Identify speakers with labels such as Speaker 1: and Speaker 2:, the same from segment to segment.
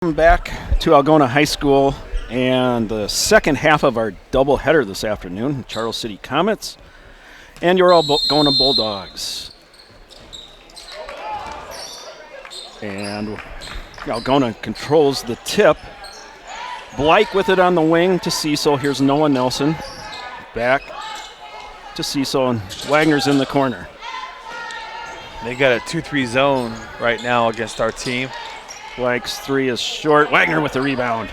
Speaker 1: Welcome back to Algona High School and the second half of our doubleheader this afternoon, Charles City Comets and your Algona Bulldogs. And Algona controls the tip. Blake with it on the wing to Cecil. Here's Noah Nelson. Back to Cecil, and Wagner's in the corner.
Speaker 2: They got a 2-3 zone right now against our team.
Speaker 1: Blake's three is short. Wagner with the rebound.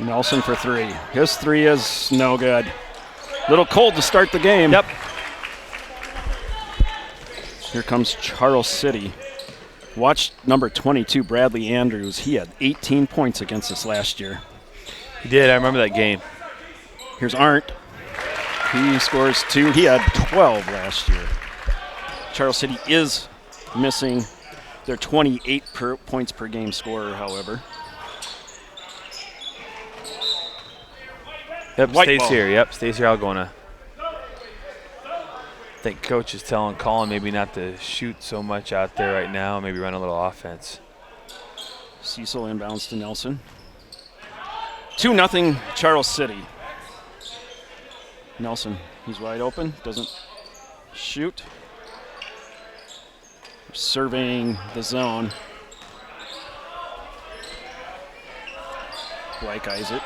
Speaker 1: Nelson for three. His three is no good. Little cold to start the game.
Speaker 2: Yep.
Speaker 1: Here comes Charles City. Watch number 22, Bradley Andrews. He had 18 points against us last year.
Speaker 2: He did. I remember that game.
Speaker 1: Here's Arndt. He scores two. He had 12 last year. Charles City is missing their 28 points per game scorer, however.
Speaker 2: Yep,
Speaker 1: White
Speaker 2: stays
Speaker 1: ball.
Speaker 2: here. Yep, stays here. Algona. I think coach is telling Colin maybe not to shoot so much out there right now. Maybe run a little offense.
Speaker 1: Cecil inbounds to Nelson. 2-0 Charles City. Nelson, he's wide open, doesn't shoot. Surveying the zone. Blake eyes it.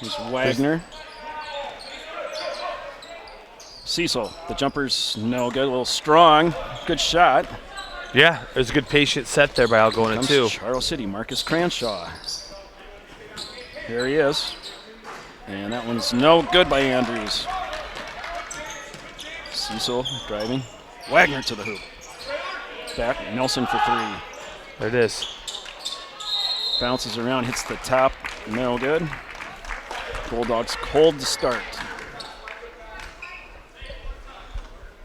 Speaker 1: Here's Wagner. Cecil, the jumper's no good, a little strong. Good shot.
Speaker 2: Yeah, there's a good patient set there by Algona
Speaker 1: Comes
Speaker 2: too.
Speaker 1: Charles City, Marcus Cranshaw. Here he is. And that one's no good by Andrews. Cecil driving. Wagner to the hoop. Back, Nelson for three.
Speaker 2: There it is.
Speaker 1: Bounces around, hits the top. No good. Bulldogs cold to start.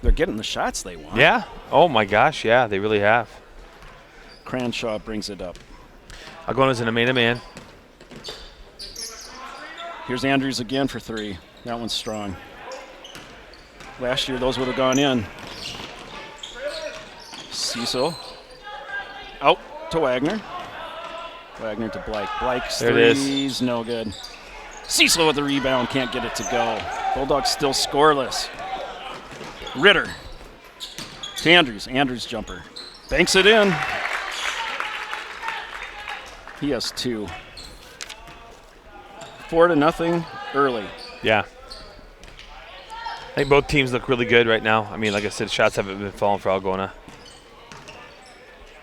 Speaker 1: They're getting the shots they want.
Speaker 2: Yeah. Oh my gosh. Yeah, they really have.
Speaker 1: Cranshaw brings it up.
Speaker 2: Algona's in a man-to-man.
Speaker 1: Here's Andrews again for three. That one's strong. Last year, those would have gone in. Cecil. Out to Wagner. Wagner to Blake. Blake's
Speaker 2: There it is.
Speaker 1: three's no good. Cecil with the rebound, can't get it to go. Bulldogs still scoreless. Ritter to Andrews. Andrews jumper. Banks it in. He has two. 4-0 early.
Speaker 2: Yeah. I think both teams look really good right now. I mean, like I said, shots haven't been falling for Algona.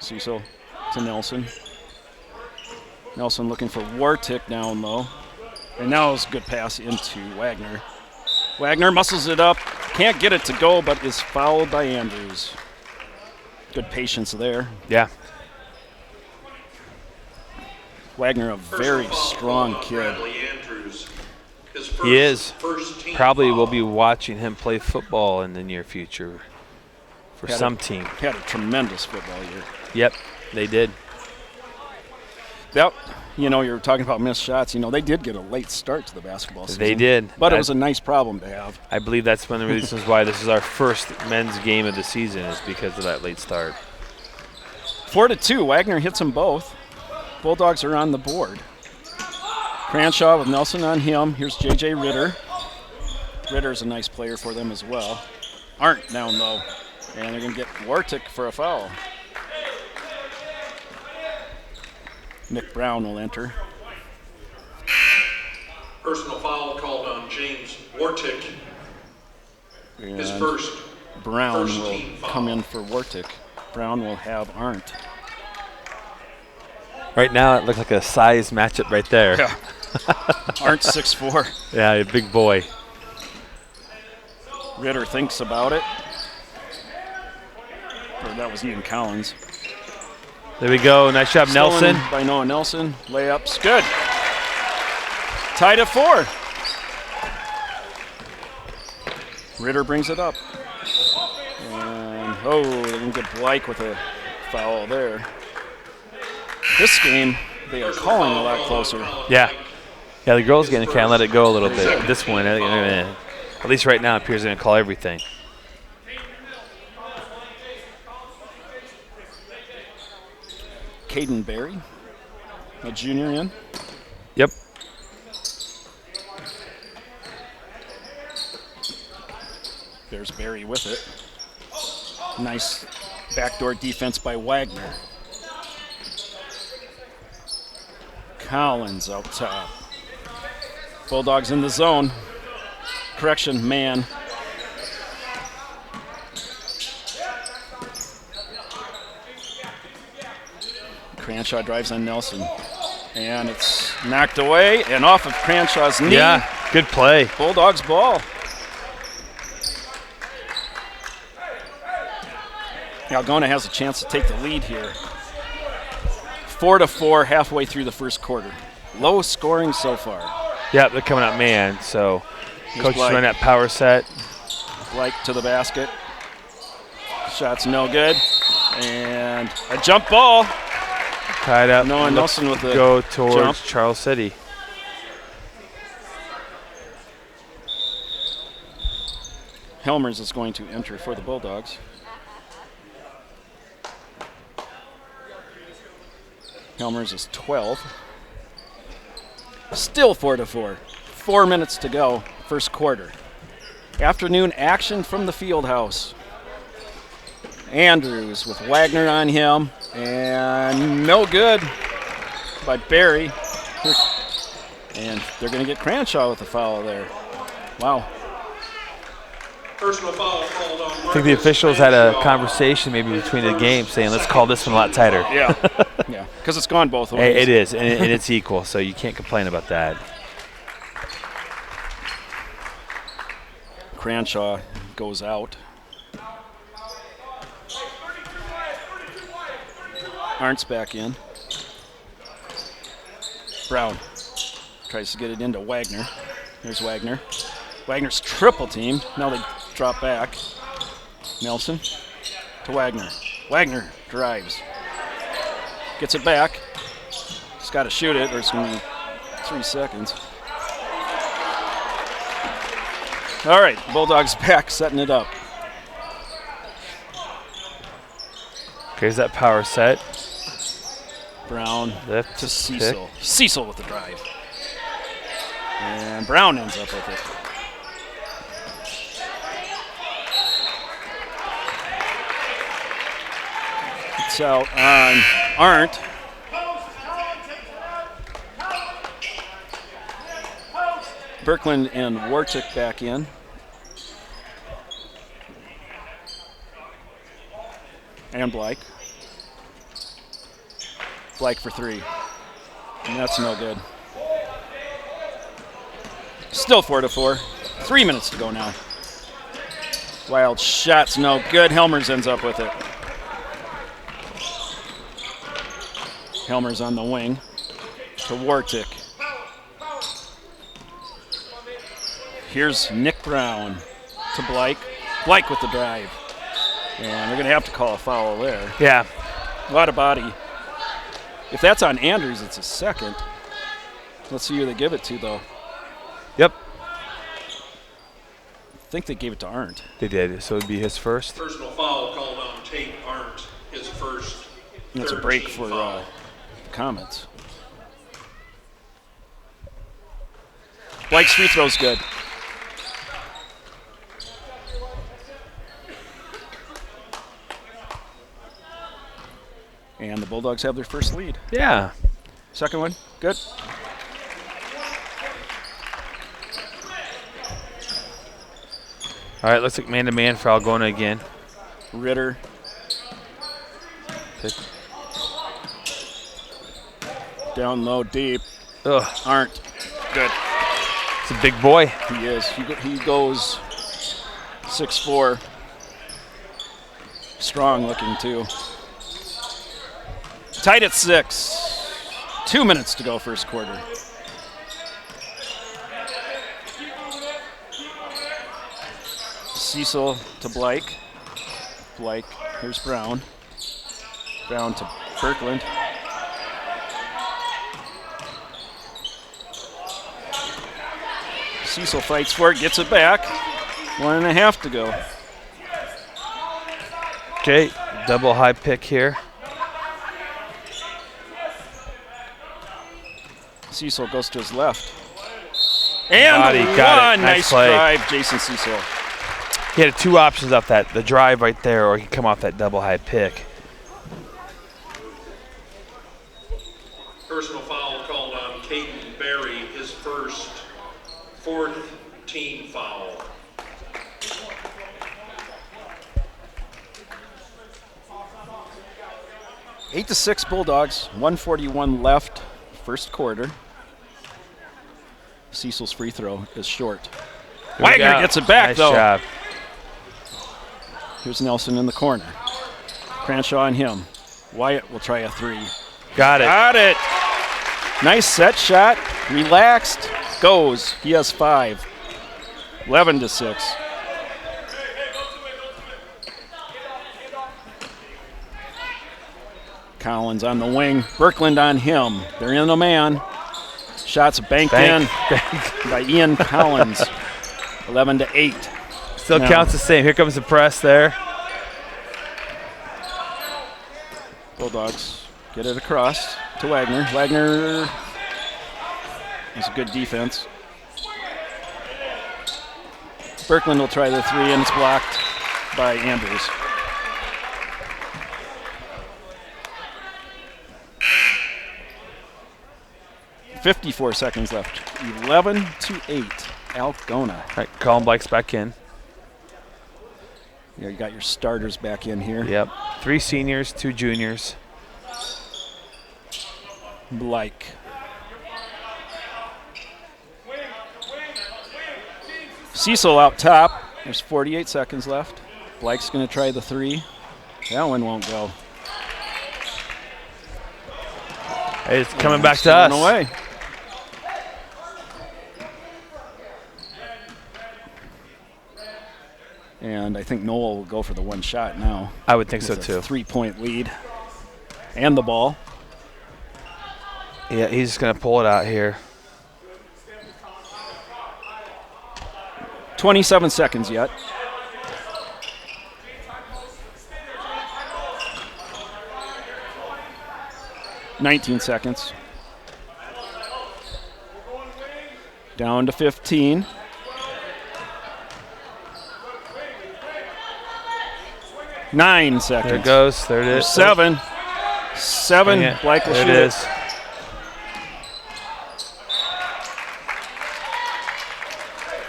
Speaker 1: Cecil to Nelson. Nelson looking for Wartick down low. And now it's a good pass into Wagner. Wagner muscles it up. Can't get it to go, but is fouled by Andrews. Good patience there.
Speaker 2: Yeah.
Speaker 1: Wagner, a very strong kid.
Speaker 2: He is. Probably will be watching him play football in the near future for some team.
Speaker 1: Had a tremendous football year.
Speaker 2: Yep, they did.
Speaker 1: That, you were talking about missed shots. They did get a late start to the basketball season.
Speaker 2: They did.
Speaker 1: But it was a nice problem to have.
Speaker 2: I believe that's one of the reasons why this is our first men's game of the season is because of that late start.
Speaker 1: 4-2. Wagner hits them both. Bulldogs are on the board. Cranshaw with Nelson on him. Here's J.J. Ritter. Ritter's a nice player for them as well. Arndt down low. And they're going to get Wartick for a foul. Nick Brown will enter.
Speaker 3: Personal foul called on James Wartick. His
Speaker 1: And
Speaker 3: first.
Speaker 1: Brown
Speaker 3: first
Speaker 1: will
Speaker 3: team foul.
Speaker 1: come in for Wartick. Brown will have Arndt.
Speaker 2: Right now, it looks like a size matchup right there.
Speaker 1: Yeah. Arndt 6'4".
Speaker 2: Yeah, a big boy.
Speaker 1: Ritter thinks about it. Or that was Ian Collins.
Speaker 2: There we go. Nice job,
Speaker 1: Stolen
Speaker 2: Nelson.
Speaker 1: by Noah Nelson. Layups. Good. Tied at 4. Ritter brings it up. And, they didn't get Blake with a foul there. This game, they are calling a lot closer.
Speaker 2: Yeah. Yeah, the girls going to kind of let it go a little bit. This one, at least right now, it appears they're going to call everything.
Speaker 1: Caden Berry, a junior in.
Speaker 2: Yep.
Speaker 1: There's Berry with it. Nice backdoor defense by Wagner. Collins out top. Bulldogs in the zone. Correction, man. Cranshaw drives on Nelson. And it's knocked away and off of Cranshaw's knee.
Speaker 2: Yeah, good play.
Speaker 1: Bulldogs ball. Algona has a chance to take the lead here. 4-4 halfway through the first quarter. Low scoring so far.
Speaker 2: Yeah, they're coming out man, so
Speaker 1: Here's
Speaker 2: coach is
Speaker 1: Blake.
Speaker 2: running that power set.
Speaker 1: Blake to the basket. Shot's no good. And a jump ball.
Speaker 2: Tied up.
Speaker 1: Noah Nelson with the
Speaker 2: go towards
Speaker 1: jump.
Speaker 2: Charles City.
Speaker 1: Helmers is going to enter for the Bulldogs. Helmers is 12. Still 4-4. 4 minutes to go, first quarter. Afternoon action from the field house. Andrews with Wagner on him, and no good by Berry. And they're going to get Cranshaw with a foul there. Wow.
Speaker 3: Personal foul called on
Speaker 2: I think the officials had a conversation maybe between the games saying, let's call this one a lot tighter.
Speaker 1: Yeah, yeah, because it's gone both ways.
Speaker 2: It is, and it's equal, so you can't complain about that.
Speaker 1: Cranshaw goes out. Arndt's back in. Brown tries to get it into Wagner. There's Wagner. Wagner's triple teamed. Now they drop back. Nelson to Wagner. Wagner drives. Gets it back. He's got to shoot it, or it's going to be 3 seconds. All right, Bulldogs back, setting it up.
Speaker 2: Here's that power set.
Speaker 1: Brown
Speaker 2: Left
Speaker 1: to
Speaker 2: pick.
Speaker 1: Cecil. Cecil with the drive. And Brown ends up with it. It's out on Arndt. Birkland and Wartick back in. And Blake. Blake for 3. And that's no good. Still 4-4. 3 minutes to go now. Wild shot's no good. Helmers ends up with it. Helmers on the wing to Wartick. Here's Nick Brown to Blake. Blake with the drive. And they're going to have to call a foul there.
Speaker 2: Yeah.
Speaker 1: A lot of body. If that's on Andrews, it's a second. Let's see who they give it to, though.
Speaker 2: Yep.
Speaker 1: I think they gave it to Arndt.
Speaker 2: They did, so it would be his first.
Speaker 3: Personal foul called on Tate Arndt, his first.
Speaker 1: That's a break
Speaker 3: 13
Speaker 1: for
Speaker 3: foul.
Speaker 1: comments. Blake's free throw's good. And the Bulldogs have their first lead.
Speaker 2: Yeah.
Speaker 1: Second one, good.
Speaker 2: All right, looks like man-to-man for Algona again.
Speaker 1: Ritter.
Speaker 2: Pick.
Speaker 1: Down low, deep.
Speaker 2: Ugh,
Speaker 1: Arndt. Good.
Speaker 2: it's a big boy.
Speaker 1: He is. He goes 6'4". Strong looking, too. Tied at 6. 2 minutes to go first quarter. Cecil to Blake. Blake, here's Brown. Brown to Birkland. Cecil fights for it, gets it back. 1.5 to go.
Speaker 2: Okay, double high pick here.
Speaker 1: Cecil goes to his left. And
Speaker 2: Body,
Speaker 1: one.
Speaker 2: got it.
Speaker 1: Nice
Speaker 2: play.
Speaker 1: drive, Jason Cecil.
Speaker 2: He had two options off that, the drive right there, or he come off that double high pick.
Speaker 3: Personal foul called on Caden Berry, his first, fourth team foul.
Speaker 1: 8-6 Bulldogs, 1:41 left, first quarter. Cecil's free throw is short. Wagner gets it back,
Speaker 2: nice
Speaker 1: though.
Speaker 2: Job.
Speaker 1: Here's Nelson in the corner. Cranshaw and him. Wyatt will try a three.
Speaker 2: Got it.
Speaker 1: Got it. Nice set shot. Relaxed. Goes. He has 5. 11-6. Collins on the wing. Birkland on him. They're in the man. Shots banked in by Ian Collins. 11-8.
Speaker 2: Still counts the same. Here comes the press there.
Speaker 1: Bulldogs get it across to Wagner. Wagner has a good defense. Birkland will try the three, and it's blocked by Andrews. .54 seconds left. 11-8. Algona.
Speaker 2: All right, Colin Blake's back in.
Speaker 1: Yeah, you got your starters back in here.
Speaker 2: Yep. 3 seniors, 2 juniors.
Speaker 1: Blake. Cecil out top. There's 48 seconds left. Blake's going to try the three. That one won't go.
Speaker 2: Hey, it's coming back to us.
Speaker 1: Away. And I think Noel will go for the one shot now.
Speaker 2: I would think so
Speaker 1: It's
Speaker 2: too.
Speaker 1: a 3-point lead. And the ball.
Speaker 2: Yeah, he's just going to pull it out here.
Speaker 1: 27 seconds yet. $19 seconds. Down to 15. Nine seconds.
Speaker 2: There it goes. There it is.
Speaker 1: 7. 7. Blake will
Speaker 2: there
Speaker 1: shoot
Speaker 2: it
Speaker 1: it.
Speaker 2: is.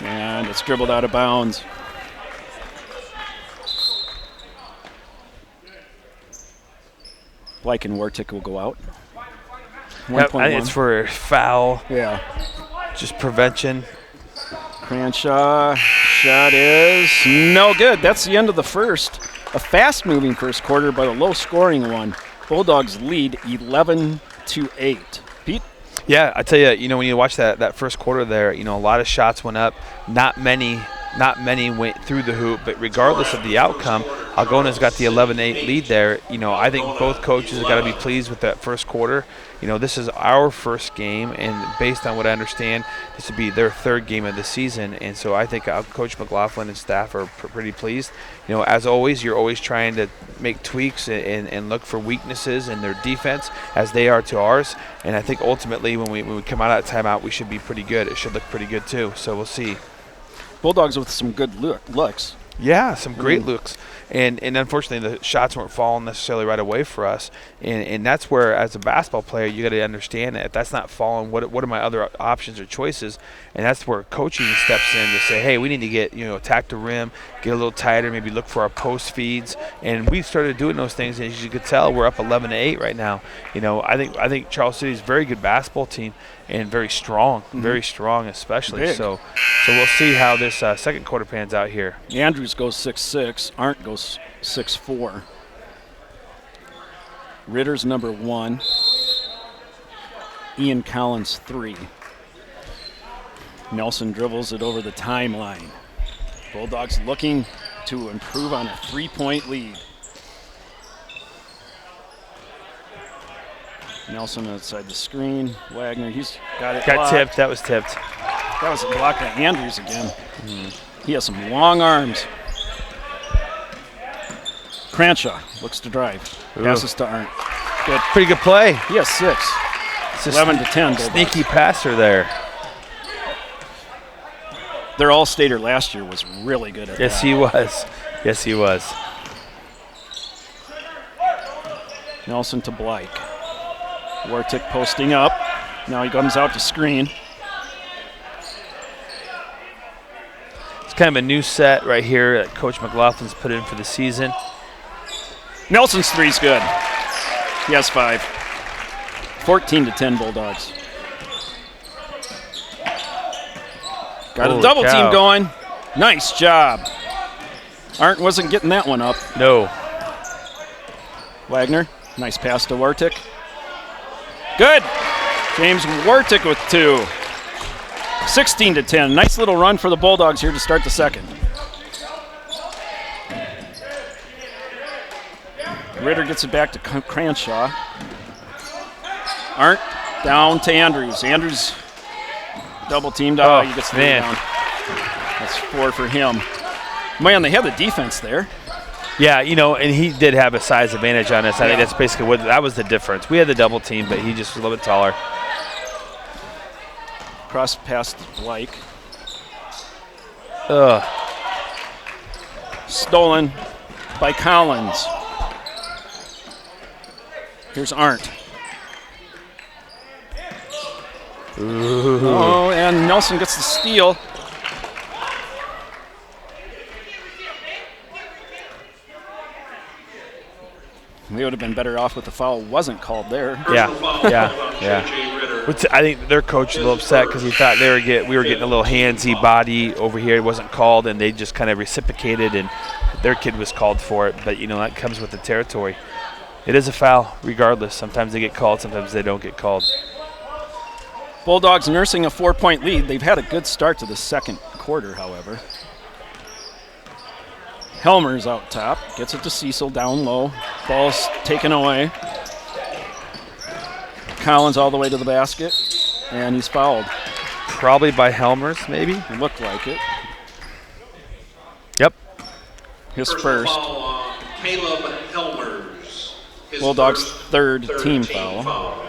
Speaker 1: And it's dribbled out of bounds. Blake and Wartick will go out.
Speaker 2: Yep,
Speaker 1: 1.1.
Speaker 2: it's for foul,
Speaker 1: Yeah.
Speaker 2: just prevention.
Speaker 1: Cranshaw shot is no good. That's the end of the first. A fast-moving first quarter, but a low-scoring one. Bulldogs lead 11-8. Pete?
Speaker 2: Yeah, I tell you, when you watch that first quarter there, a lot of shots went up. Not many went through the hoop, but regardless of the outcome, Algona's got the 11-8 lead there. I think both coaches have got to be pleased with that first quarter. This is our first game, and based on what I understand, this would be their third game of the season. And so I think Coach McLaughlin and staff are pretty pleased. As always, you're always trying to make tweaks and look for weaknesses in their defense, as they are to ours. And I think ultimately when we come out of that timeout, we should be pretty good. It should look pretty good too. So we'll see.
Speaker 1: Bulldogs with some good looks.
Speaker 2: Yeah, some great looks. And unfortunately, the shots weren't falling necessarily right away for us. And that's where, as a basketball player, you got to understand that if that's not falling, what are my other options or choices? And that's where coaching steps in to say, hey, we need to get, attack the rim, get a little tighter, maybe look for our post feeds. And we started doing those things. And as you could tell, we're up 11-8 right now. I think Charles City is a very good basketball team and very strong, especially.
Speaker 1: Big.
Speaker 2: So we'll see how this second quarter pans out here.
Speaker 1: Andrews goes 6'6". Arndt goes 6'4". Ritter's number 1. Ian Collins 3. Nelson dribbles it over the timeline. Bulldogs looking to improve on a 3-point lead. Nelson outside the screen. Wagner, he's got it.
Speaker 2: Got tipped. That was tipped.
Speaker 1: That was a block by Andrews again. He has some long arms. Cranshaw looks to drive. Passes to Arndt. Good.
Speaker 2: Pretty good play.
Speaker 1: He has 6. 11 to 10. Bulldogs.
Speaker 2: Sneaky passer there.
Speaker 1: Their all-stater last year was really good at that.
Speaker 2: Yes, he was. Yes, he was.
Speaker 1: Nelson to Blake. Wartick posting up. Now he comes out to screen.
Speaker 2: It's kind of a new set right here that Coach McLaughlin's put in for the season.
Speaker 1: Nelson's three's good. He has 5. 14 to 10 Bulldogs. Got a double team going. Nice job. Arndt wasn't getting that one up.
Speaker 2: No.
Speaker 1: Wagner, nice pass to Wartick. Good. James Wartick with 2. 16 to 10. Nice little run for the Bulldogs here to start the second. Ritter gets it back to Cranshaw. Arndt down to Andrews. Andrews double teamed out. He gets the rebound. That's 4 for him. Man, they had the defense there.
Speaker 2: Yeah, and he did have a size advantage on us. I think that's basically what that was the difference. We had the double team, but he just was a little bit taller.
Speaker 1: Cross pass to Blake. Stolen by Collins. Here's Arndt.
Speaker 2: Ooh.
Speaker 1: Oh, and Nelson gets the steal. We would have been better off with the foul wasn't called there.
Speaker 2: Yeah. I think their coach was a little upset because he thought we were getting a little handsy body over here. It wasn't called, and they just kind of reciprocated, and their kid was called for it. But, that comes with the territory. It is a foul regardless. Sometimes they get called, sometimes they don't get called.
Speaker 1: Bulldogs nursing a 4-point lead. They've had a good start to the second quarter, however. Helmer's out top. Gets it to Cecil down low. Ball's taken away. Collins all the way to the basket. And he's fouled.
Speaker 2: Probably by Helmers, maybe?
Speaker 1: It looked like it.
Speaker 2: Yep.
Speaker 1: His first.
Speaker 3: Caleb Helmers.
Speaker 1: Bulldogs' third team foul.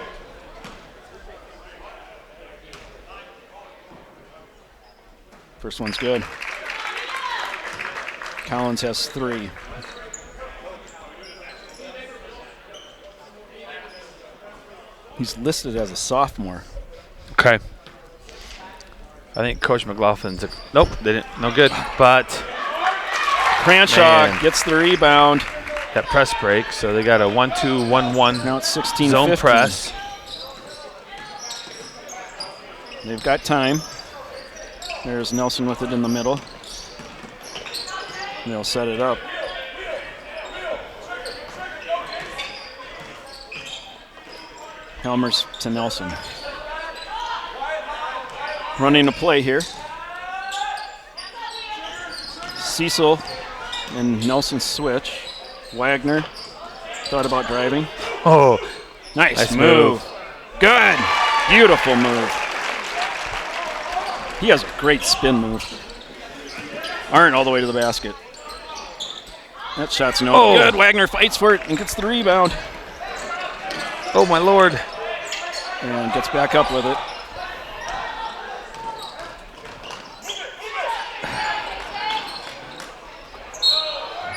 Speaker 1: First one's good. Collins has 3. He's listed as a sophomore.
Speaker 2: Okay. I think Coach McLaughlin's nope, they didn't. No good. But
Speaker 1: Cranshaw gets the rebound.
Speaker 2: That press break, so they got a 1-2, 1-1.
Speaker 1: Now it's 16-15.
Speaker 2: Zone press.
Speaker 1: They've got time. There's Nelson with it in the middle. They'll set it up. Helmers to Nelson. Running a play here. Cecil and Nelson switch. Wagner thought about driving.
Speaker 2: Oh,
Speaker 1: nice move. Good. Beautiful move. He has a great spin move. Arndt all the way to the basket. That shot's no good. Wagner fights for it and gets the rebound.
Speaker 2: Oh, my Lord.
Speaker 1: And gets back up with it.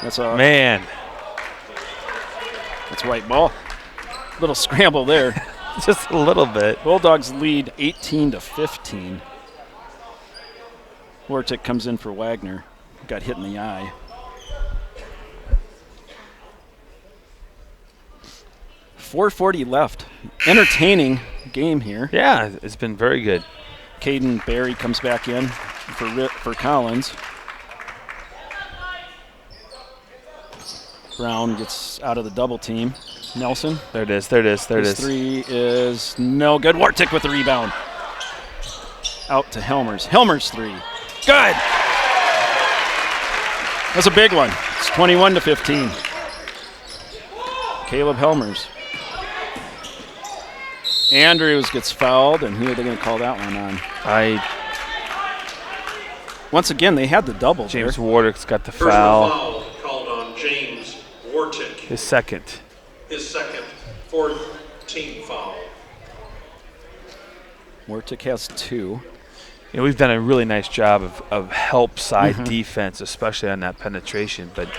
Speaker 1: That's a
Speaker 2: man.
Speaker 1: That's white ball. Little scramble there.
Speaker 2: Just a little bit.
Speaker 1: Bulldogs lead 18-15. Wartick comes in for Wagner. Got hit in the eye. .440 left. Entertaining game here.
Speaker 2: Yeah, it's been very good.
Speaker 1: Caden Barry comes back in for Collins. Brown gets out of the double team. Nelson.
Speaker 2: There it is. His
Speaker 1: 3 is no good. Wartick with the rebound. Out to Helmers. Helmers 3. Good. That's a big one. It's 21-15. Caleb Helmers. Andrews gets fouled, and who are they going to call that one on? Once again, they had the double.
Speaker 2: James
Speaker 1: there.
Speaker 2: Wartick's got the
Speaker 3: Personal
Speaker 2: foul.
Speaker 3: foul called on James Wartick.
Speaker 2: His second.
Speaker 3: His second, 4th team foul.
Speaker 1: Mortick has 2.
Speaker 2: You know, we've done a really nice job of help side defense, especially on that penetration. But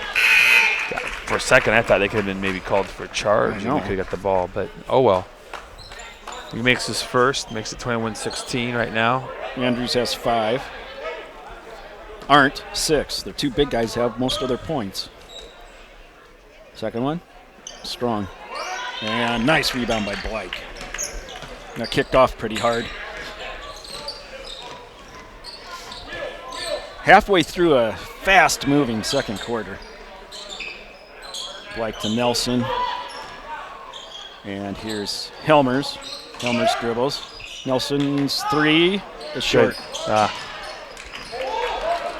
Speaker 2: yeah, for a second, I thought they could have been maybe called for a charge and we could have got the ball. But oh well. He makes his first, makes it 21-16 right now.
Speaker 1: Andrews has 5. Arndt, 6. The 2 big guys have most of their points. Second one, strong. And nice rebound by Blake. Got kicked off pretty hard. Halfway through a fast-moving second quarter. Blake to Nelson. And here's Helmers. Helmers dribbles. Nelson's 3 is short.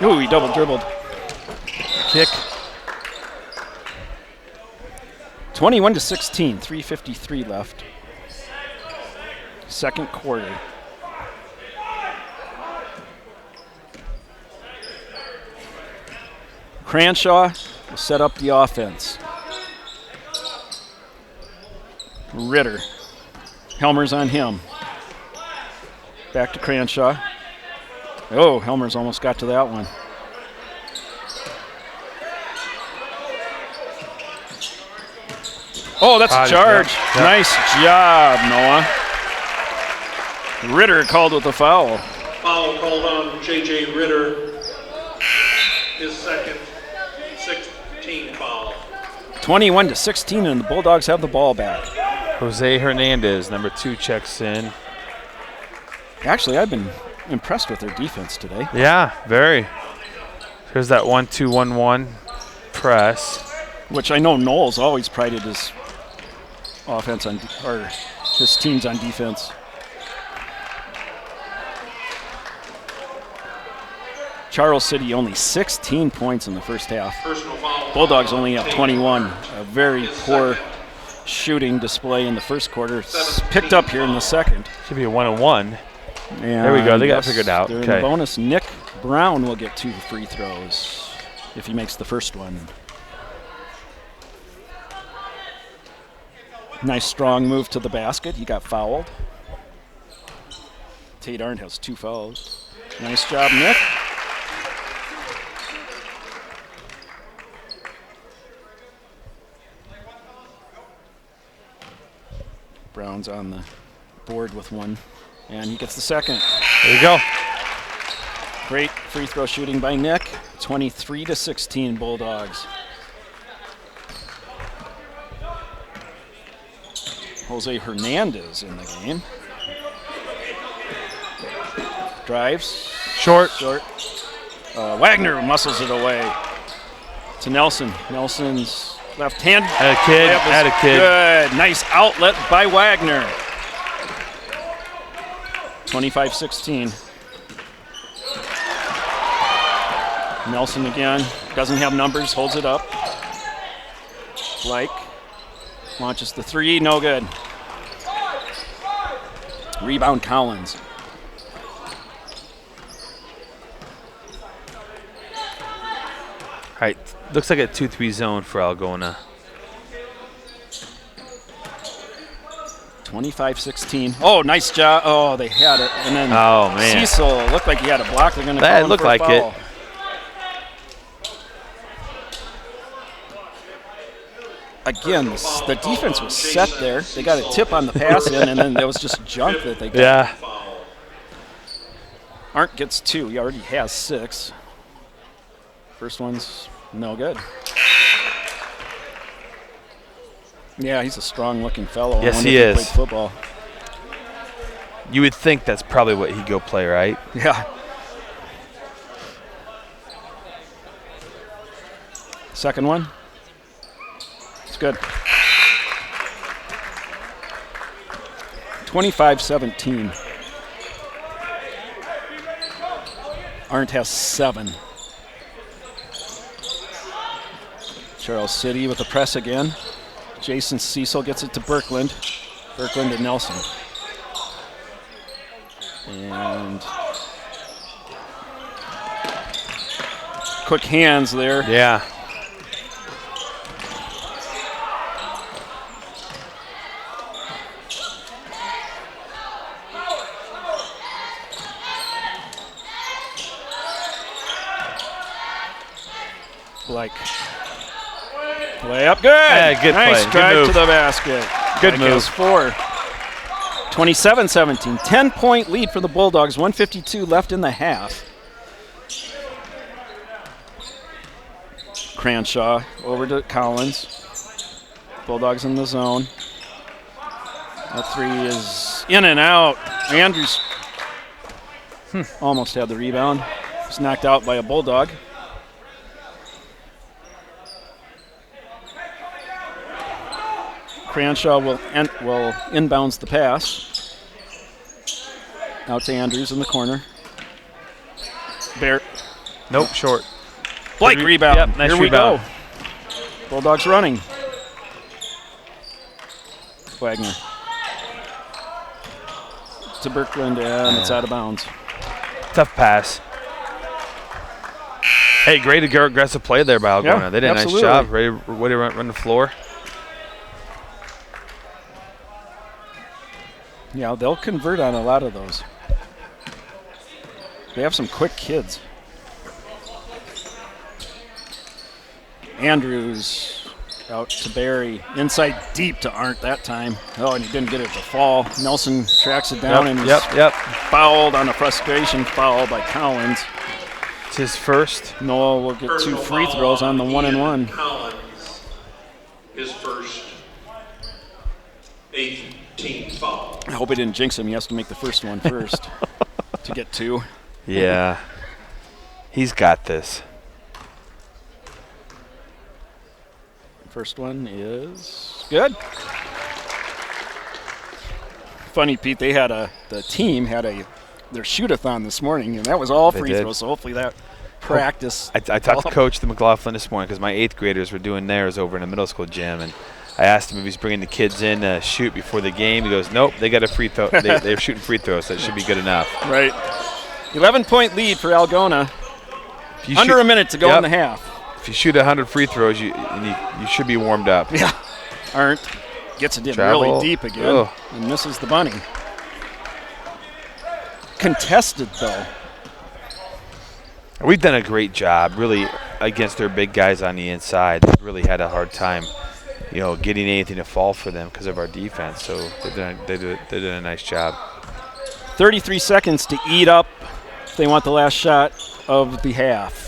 Speaker 1: Ooh, he double dribbled. Kick. 21-16, 3:53 left. Second quarter. Cranshaw will set up the offense. Ritter. Helmer's on him. Back to Cranshaw. Oh, Helmer's almost got to that one. Oh, that's a charge.
Speaker 2: Yeah.
Speaker 1: Nice job, Noah. Ritter called with the foul.
Speaker 3: Foul called on J.J. Ritter, his second 16 foul.
Speaker 1: 21-16, and the Bulldogs have the ball back.
Speaker 2: Jose Hernandez, number 2, checks in.
Speaker 1: Actually, I've been impressed with their defense today.
Speaker 2: Yeah, very. Here's that 1-2-1-1 press.
Speaker 1: Which I know Noel's always prided his offense on, or his teams on defense. Charles City only 16 points in the first half.
Speaker 3: Personal foul.
Speaker 1: Bulldogs only have 21. A very poor shooting display in the first quarter. It's picked up here in the second.
Speaker 2: Should be a 1-1.
Speaker 1: And
Speaker 2: There we go. They got it figured out.
Speaker 1: During the bonus, Nick Brown will get 2 free throws if he makes the first one. Nice strong move to the basket. He got fouled. Tate Arndt has 2 fouls. Nice job, Nick. Brown's on the board with 1, and he gets the second.
Speaker 2: There you go.
Speaker 1: Great free throw shooting by Nick. 23-16 Bulldogs. Jose Hernandez in the game. Drives.
Speaker 2: Short.
Speaker 1: Wagner muscles it away to Nelson. Nelson's left hand.
Speaker 2: Had a kid.
Speaker 1: Good. Nice outlet by Wagner. 25-16. Nelson again. Doesn't have numbers. Holds it up. Blake. Launches the 3. No good. Rebound Collins.
Speaker 2: All right. Looks like a 2-3 zone for Algona.
Speaker 1: 25-16. Oh, nice job. Oh, they had it. And then
Speaker 2: Oh, man.
Speaker 1: Cecil looked like he had a block. They're going to
Speaker 2: That
Speaker 1: call him
Speaker 2: looked
Speaker 1: for a
Speaker 2: like it.
Speaker 1: foul. Again, the defense was set there. They got a tip on the pass in, and then there was just junk that they got.
Speaker 2: Yeah.
Speaker 1: Arndt gets 2. He already has 6. First one's no good. Yeah, he's a strong-looking fellow.
Speaker 2: Yes,
Speaker 1: I wonder
Speaker 2: he
Speaker 1: if
Speaker 2: is.
Speaker 1: Played football.
Speaker 2: You would think that's probably what he'd go play, right?
Speaker 1: Yeah. Second one. It's good. 25-17. Arndt has 7. Charles City with the press again. Jason Cecil gets it to Birkland. Birkland to Nelson. And quick hands there.
Speaker 2: Yeah.
Speaker 1: Blake. Play up good.
Speaker 2: Yeah, good
Speaker 1: nice
Speaker 2: play.
Speaker 1: drive
Speaker 2: Good
Speaker 1: to
Speaker 2: move.
Speaker 1: the basket.
Speaker 2: Good
Speaker 1: Blake
Speaker 2: move.
Speaker 1: has 4. 27-17. 10-point lead for the Bulldogs. 1:52 left in the half. Cranshaw over to Collins. Bulldogs in the zone. That 3 is in and out. Andrews almost had the rebound. He's knocked out by a Bulldog. Cranshaw will inbounds the pass. Out to Andrews in the corner. Bear.
Speaker 2: Nope, short.
Speaker 1: Blake rebound.
Speaker 2: Yep, nice
Speaker 1: Here
Speaker 2: rebound.
Speaker 1: we go. Bulldogs running. Wagner. To Birkland, and it's out of bounds.
Speaker 2: Tough pass. Hey, great aggressive play there by Algona.
Speaker 1: Yeah,
Speaker 2: They did a
Speaker 1: absolutely.
Speaker 2: nice job. Ready to run the floor.
Speaker 1: Yeah, they'll convert on a lot of those. They have some quick kids. Andrews out to Barry. Inside deep to Arndt that time. Oh, and he didn't get it to fall. Nelson tracks it down and he's fouled on a frustration foul by Collins.
Speaker 2: It's his first.
Speaker 1: Noah will get 2 free throws on the 1-and-1.
Speaker 3: Collins, his first 8th team foul.
Speaker 1: I hope he didn't jinx him. He has to make the first one first to get 2.
Speaker 2: Yeah. He's got this.
Speaker 1: First one is good. Funny, Pete, they had the team had their shoot-a-thon this morning, and that was all
Speaker 2: They
Speaker 1: free
Speaker 2: did.
Speaker 1: throws, so hopefully that practice.
Speaker 2: I talked to Coach the McLaughlin this morning because my 8th graders were doing theirs over in the middle school gym, and I asked him if he's bringing the kids in to shoot before the game. He goes, nope, they got a free throw. They're shooting free throws, so it should be good enough.
Speaker 1: Right. 11-point lead for Algona. Under a minute to go in the half.
Speaker 2: If you shoot 100 free throws, you should be warmed up.
Speaker 1: Yeah. Arndt gets it in
Speaker 2: Travel.
Speaker 1: really deep again
Speaker 2: Ugh.
Speaker 1: and misses the bunny. Contested, though.
Speaker 2: We've done a great job, really, against their big guys on the inside. They've really had a hard time, getting anything to fall for them because of our defense. So they did a nice job.
Speaker 1: 33 seconds to eat up if they want the last shot of the half.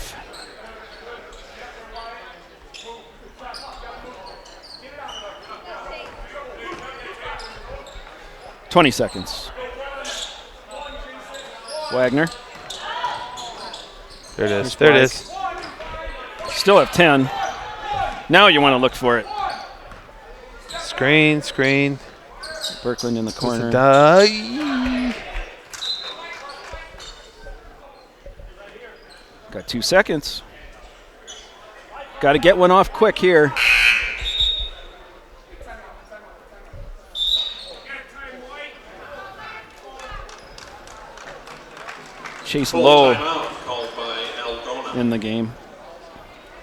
Speaker 1: $20 seconds. Wagner.
Speaker 2: There it is.
Speaker 1: Here's
Speaker 2: There it
Speaker 1: Blake.
Speaker 2: is.
Speaker 1: Still have 10. Now you want to look for it.
Speaker 2: Screen.
Speaker 1: Birkland in the corner. Got 2 seconds. Got to get one off quick here. Chase
Speaker 3: Full
Speaker 1: Lowe
Speaker 3: timeout called by Algona.
Speaker 1: in the game.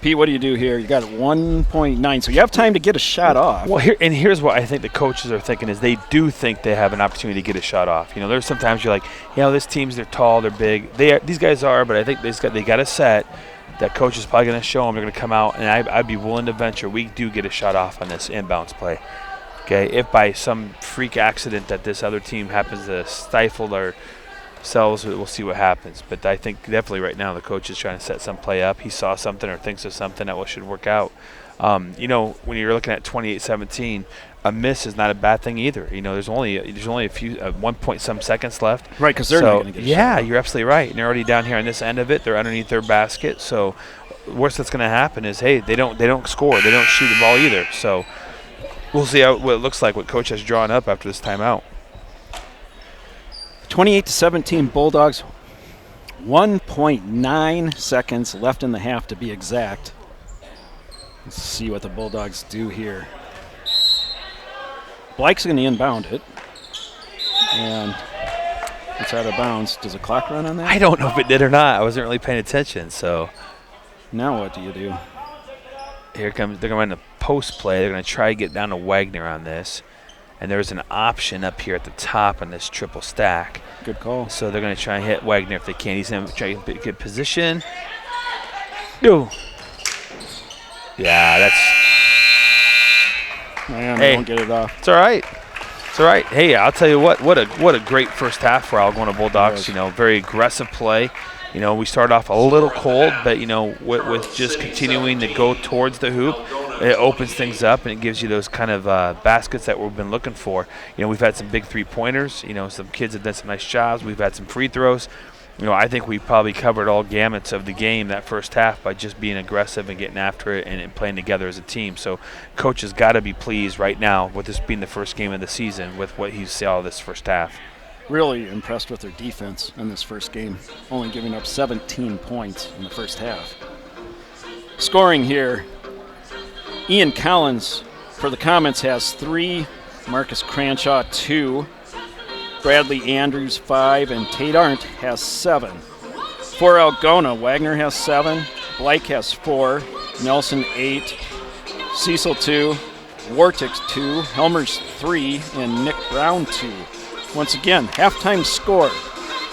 Speaker 1: Pete, what do you do here? You got 1.9, so you have time to get a shot off.
Speaker 2: Well, here's what I think the coaches are thinking is they do think they have an opportunity to get a shot off. There's sometimes you're like, this team's they're tall, they're big. These guys are, but I think they got a set that coach is probably going to show them. They're going to come out, and I'd be willing to venture we do get a shot off on this inbounds play. Okay, if by some freak accident that this other team happens to stifle their selves, we'll see what happens. But I think definitely right now the coach is trying to set some play up. He saw something or thinks of something that should work out. When you're looking at 28-17, a miss is not a bad thing either. There's only a few 1 point some seconds left.
Speaker 1: Right, because they're not going to get a shot.
Speaker 2: Yeah, you're absolutely right. And they're already down here on this end of it. They're underneath their basket. So worst that's going to happen is, hey, they don't score. They don't shoot the ball either. So we'll see what it looks like, what coach has drawn up after this timeout. 28-17
Speaker 1: Bulldogs. 1.9 seconds left in the half to be exact. Let's see what the Bulldogs do here. Blake's going to inbound it. And it's out of bounds. Does a clock run on that?
Speaker 2: I don't know if it did or not. I wasn't really paying attention. So
Speaker 1: now what do you do?
Speaker 2: Here comes, they're going to run the post play. They're going to try to get down to Wagner on this. And there's an option up here at the top on this triple stack.
Speaker 1: Good call.
Speaker 2: So they're going to try and hit Wagner if they can. He's going to try to get position. No. Yeah, that's.
Speaker 1: Man,
Speaker 2: Hey.
Speaker 1: they don't get it off.
Speaker 2: It's all right. It's all right. Hey, I'll tell you what a great first half for Algona Bulldogs.
Speaker 1: Yes.
Speaker 2: Very aggressive play. We started off a little cold, but with just continuing to go towards the hoop, it opens things up and it gives you those kind of baskets that we've been looking for. We've had some big 3-pointers. Some kids have done some nice jobs. We've had some free throws. I think we probably covered all gamuts of the game that first half by just being aggressive and getting after it and playing together as a team. So coach has got to be pleased right now with this being the first game of the season with what he saw this first half.
Speaker 1: Really impressed with their defense in this first game, only giving up 17 points in the first half. Scoring here, Ian Collins for the Comets has 3, Marcus Cranshaw 2, Bradley Andrews 5, and Tate Arndt has 7. For Algona, Wagner has 7, Blake has 4, Nelson 8, Cecil 2, Wartick 2, Helmers 3, and Nick Brown 2. Once again, halftime score,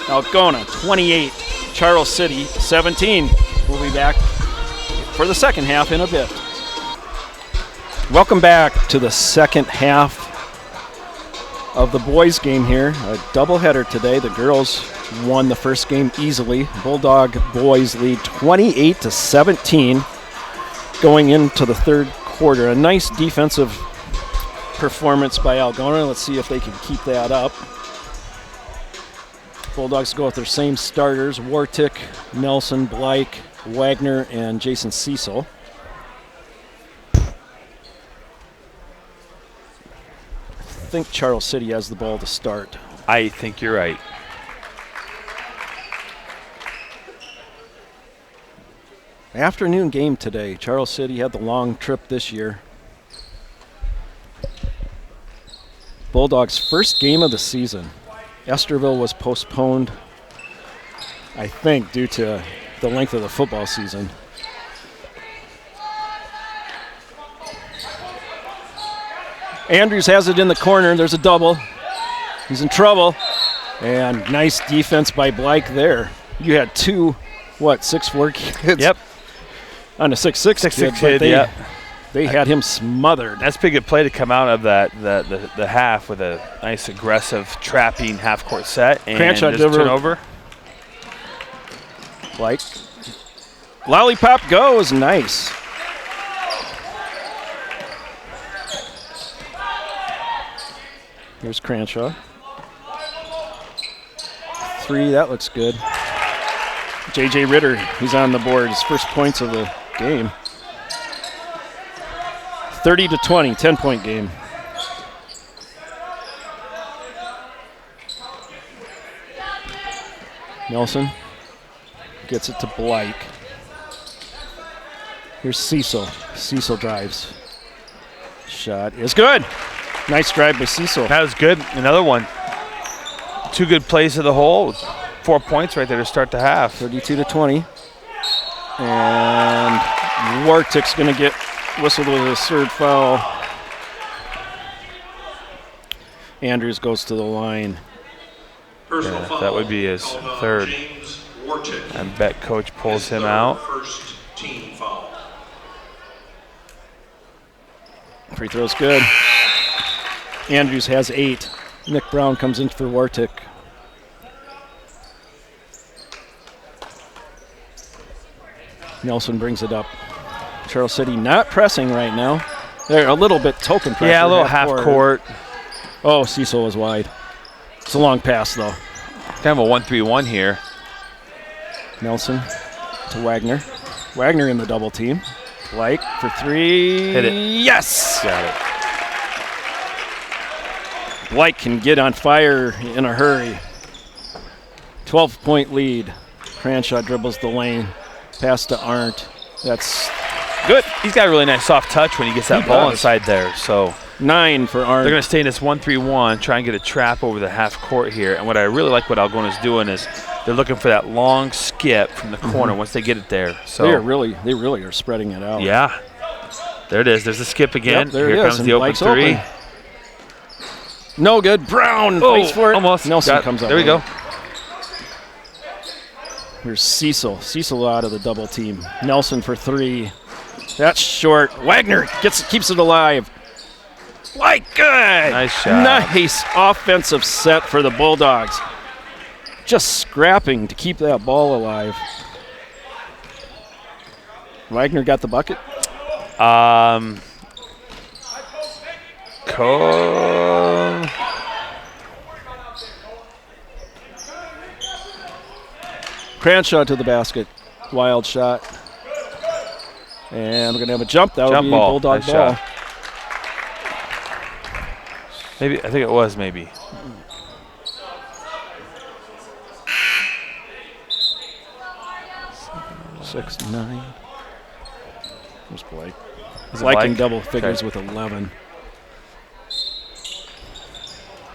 Speaker 1: Algona 28, Charles City 17. We'll be back for the second half in a bit. Welcome back to the second half of the boys game here. A doubleheader today. The girls won the first game easily. Bulldog boys lead 28-17 going into the third quarter. A nice defensive performance by Algona. Let's see if they can keep that up. Bulldogs go with their same starters: Wartick, Nelson, Blake, Wagner, and Jason Cecil. I think Charles City has the ball to start.
Speaker 2: I think you're right.
Speaker 1: Afternoon game today. Charles City had the long trip this year. Bulldogs' first game of the season. Esterville was postponed, I think, due to the length of the football season. Andrews has it in the corner. There's a double. He's in trouble. And nice defense by Blake there. You had 2, 6'4" kids?
Speaker 2: Yep.
Speaker 1: On a 6'6"
Speaker 2: Six
Speaker 1: kid,
Speaker 2: kid, yeah.
Speaker 1: They had him smothered.
Speaker 2: That's a pretty good play to come out of the half with a nice aggressive trapping half-court set and
Speaker 1: Cranshaw
Speaker 2: just turn over.
Speaker 1: Blake. Lollipop goes. Nice. Here's Cranshaw. 3, that looks good. J.J. Ritter, he's on the board. His first points of the game. 30-20, 10-point game. Nelson gets it to Blake. Here's Cecil. Cecil drives. Shot is good. Nice drive by Cecil.
Speaker 2: That was good. Another one. 2 good plays to the hole. 4 points right there to start the half.
Speaker 1: 32-20. And Wartick's going to get whistled with his third foul. Andrews goes to the line.
Speaker 3: Personal foul,
Speaker 2: that would be his
Speaker 3: called on
Speaker 2: third.
Speaker 3: James Wartick.
Speaker 2: I bet coach pulls
Speaker 3: His
Speaker 2: him
Speaker 3: third
Speaker 2: out.
Speaker 3: First team foul.
Speaker 1: Free throw's good. Andrews has 8. Nick Brown comes in for Wartick. Nelson brings it up. Charles City not pressing right now. They're a little bit token pressure.
Speaker 2: Yeah, a little half court.
Speaker 1: Oh, Cecil was wide. It's a long pass, though.
Speaker 2: Kind of a 1-3-1 here.
Speaker 1: Nelson to Wagner. Wagner in the double team. Blake for 3.
Speaker 2: Hit it.
Speaker 1: Yes!
Speaker 2: Got it.
Speaker 1: Blake can get on fire in a hurry. 12-point lead. Cranshaw dribbles the lane. Pass to Arndt. That's good.
Speaker 2: He's got a really nice soft touch when he gets that
Speaker 1: He
Speaker 2: ball
Speaker 1: does.
Speaker 2: inside there. So
Speaker 1: 9 for Arndt.
Speaker 2: they're going to stay in this 1-3-1, try and get a trap over the half court here. And what I really like what Algona's doing is they're looking for that long skip from the corner once they get it there. So
Speaker 1: They really are spreading it out.
Speaker 2: yeah, there it is. There's the skip again.
Speaker 1: Yep, there
Speaker 2: here
Speaker 1: it is,
Speaker 2: comes
Speaker 1: and
Speaker 2: the open
Speaker 1: Blake's
Speaker 2: 3.
Speaker 1: open. No good. Brown fights for it.
Speaker 2: Almost.
Speaker 1: Nelson
Speaker 2: Got-
Speaker 1: comes up.
Speaker 2: There we
Speaker 1: with
Speaker 2: go.
Speaker 1: it. Here's Cecil. Cecil out of the double team. Nelson for 3. That's short. Wagner keeps it alive. Like good.
Speaker 2: Nice shot.
Speaker 1: Nice offensive set for the Bulldogs. Just scrapping to keep that ball alive. Wagner got the bucket. Cranshaw to the basket. Wild shot. And we're going to have a jump. That would be
Speaker 2: ball.
Speaker 1: Bulldog
Speaker 2: Nice
Speaker 1: ball.
Speaker 2: shot. Maybe, I think it was maybe.
Speaker 1: Six, 9. Where's Blake?
Speaker 2: Was it
Speaker 1: Blake in
Speaker 2: Blake?
Speaker 1: double figures
Speaker 2: Okay.
Speaker 1: with 11.